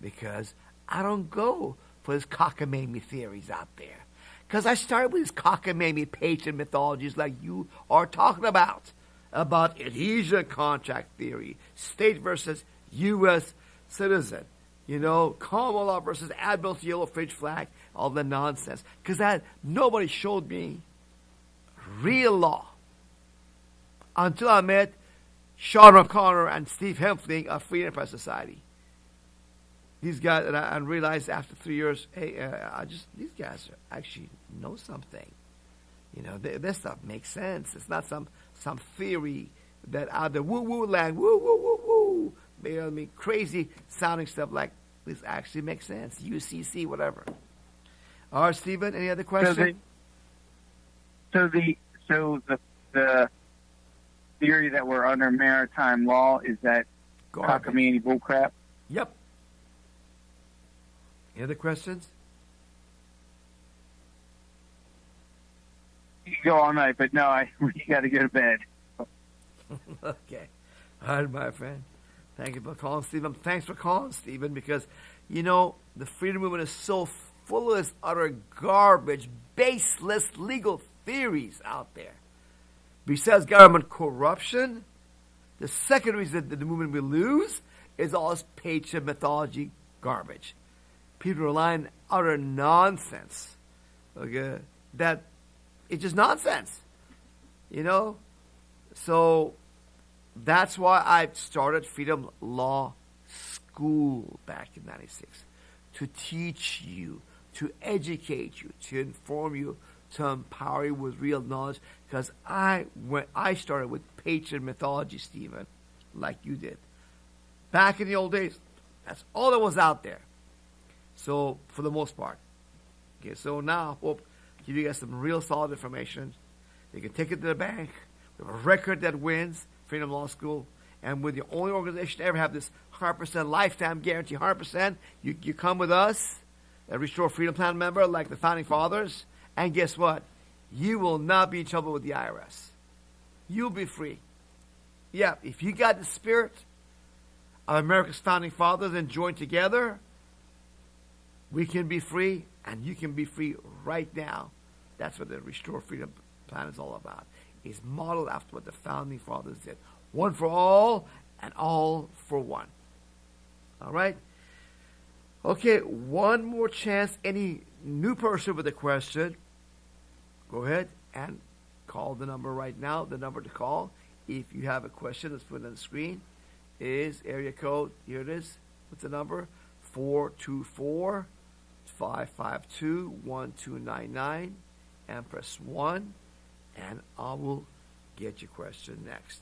Because I don't go for these cockamamie theories out there. Because I started with these cockamamie patron mythologies like you are talking about adhesion contract theory, state versus U.S. citizen, common law versus Admiral's yellow fridge flag, all the nonsense. Because nobody showed me real law until I met Sean O'Connor and Steve Hempfling of Free Enterprise Society. These guys, and I realized after 3 years, hey, these guys actually know something. This stuff makes sense. It's not some theory that out there, woo-woo land, woo-woo-woo-woo, crazy sounding stuff like this actually makes sense. UCC, whatever. All right, Stephen, any other questions? So the theory that we're under maritime law is that cockamamie bullcrap? Yep. Any other questions? You can go all night, but no, we got to go to bed. Okay. All right, my friend. Thank you for calling, Stephen. Thanks for calling, Stephen, because, the freedom movement is so full of this utter garbage, baseless legal theories out there. Besides government corruption, the second reason that the movement will lose is all this patriot mythology garbage. People rely on utter nonsense. Okay? That it's just nonsense. So that's why I started Freedom Law School back in '96. To teach you, to educate you, to inform you, to empower you with real knowledge. Because I started with patriot mythology, Stephen, like you did. Back in the old days, that's all that was out there. So, for the most part. Okay, so now, I hope give you guys some real solid information. You can take it to the bank. We have a record that wins, Freedom Law School. And we're the only organization to ever have this 100% lifetime guarantee, 100%. You come with us, a Restore Freedom Plan member like the Founding Fathers, and guess what? You will not be in trouble with the IRS. You'll be free. Yeah, if you got the spirit of America's Founding Fathers and join together, we can be free, and you can be free right now. That's what the Restore Freedom Plan is all about. It's modeled after what the Founding Fathers did. One for all, and all for one. All right? Okay, one more chance. Any new person with a question, go ahead and call the number right now. The number to call, if you have a question, let's put it on the screen, is area code, here it is. What's the number? 424-552-1299, and press 1, and I will get your question next.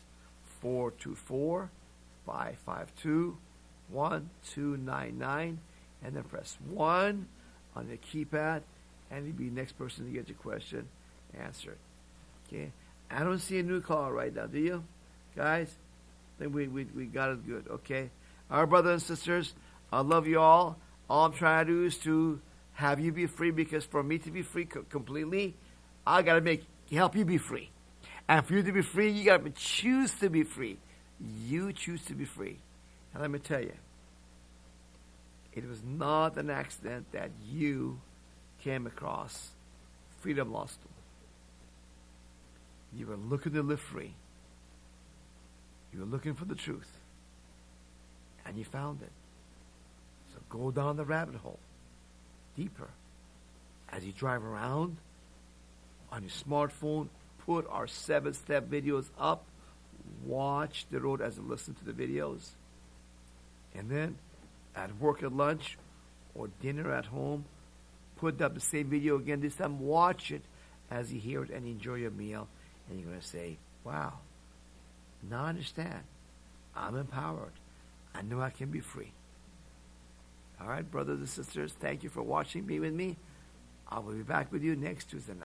424-552-1299, and then press 1 on the keypad, and you'll be the next person to get your question answered. Okay? I don't see a new caller right now, do you? Guys? I think we got it good, okay? Our brothers and sisters, I love you all. All I'm trying to do is to have you be free, because for me to be free completely, I got to make help you be free. And for you to be free, you got to choose to be free. You choose to be free. And let me tell you, it was not an accident that you came across Freedom Law School. You were looking to live free. You were looking for the truth. And you found it. So go down the rabbit hole deeper. As you drive around on your smartphone, put our 7-step videos up. Watch the road as you listen to the videos. And then at work at lunch or dinner at home, put up the same video again. This time watch it as you hear it and enjoy your meal. And you're going to say, wow, now I understand. I'm empowered. I know I can be free. All right, brothers and sisters, thank you for watching. Be with me. I will be back with you next Tuesday night.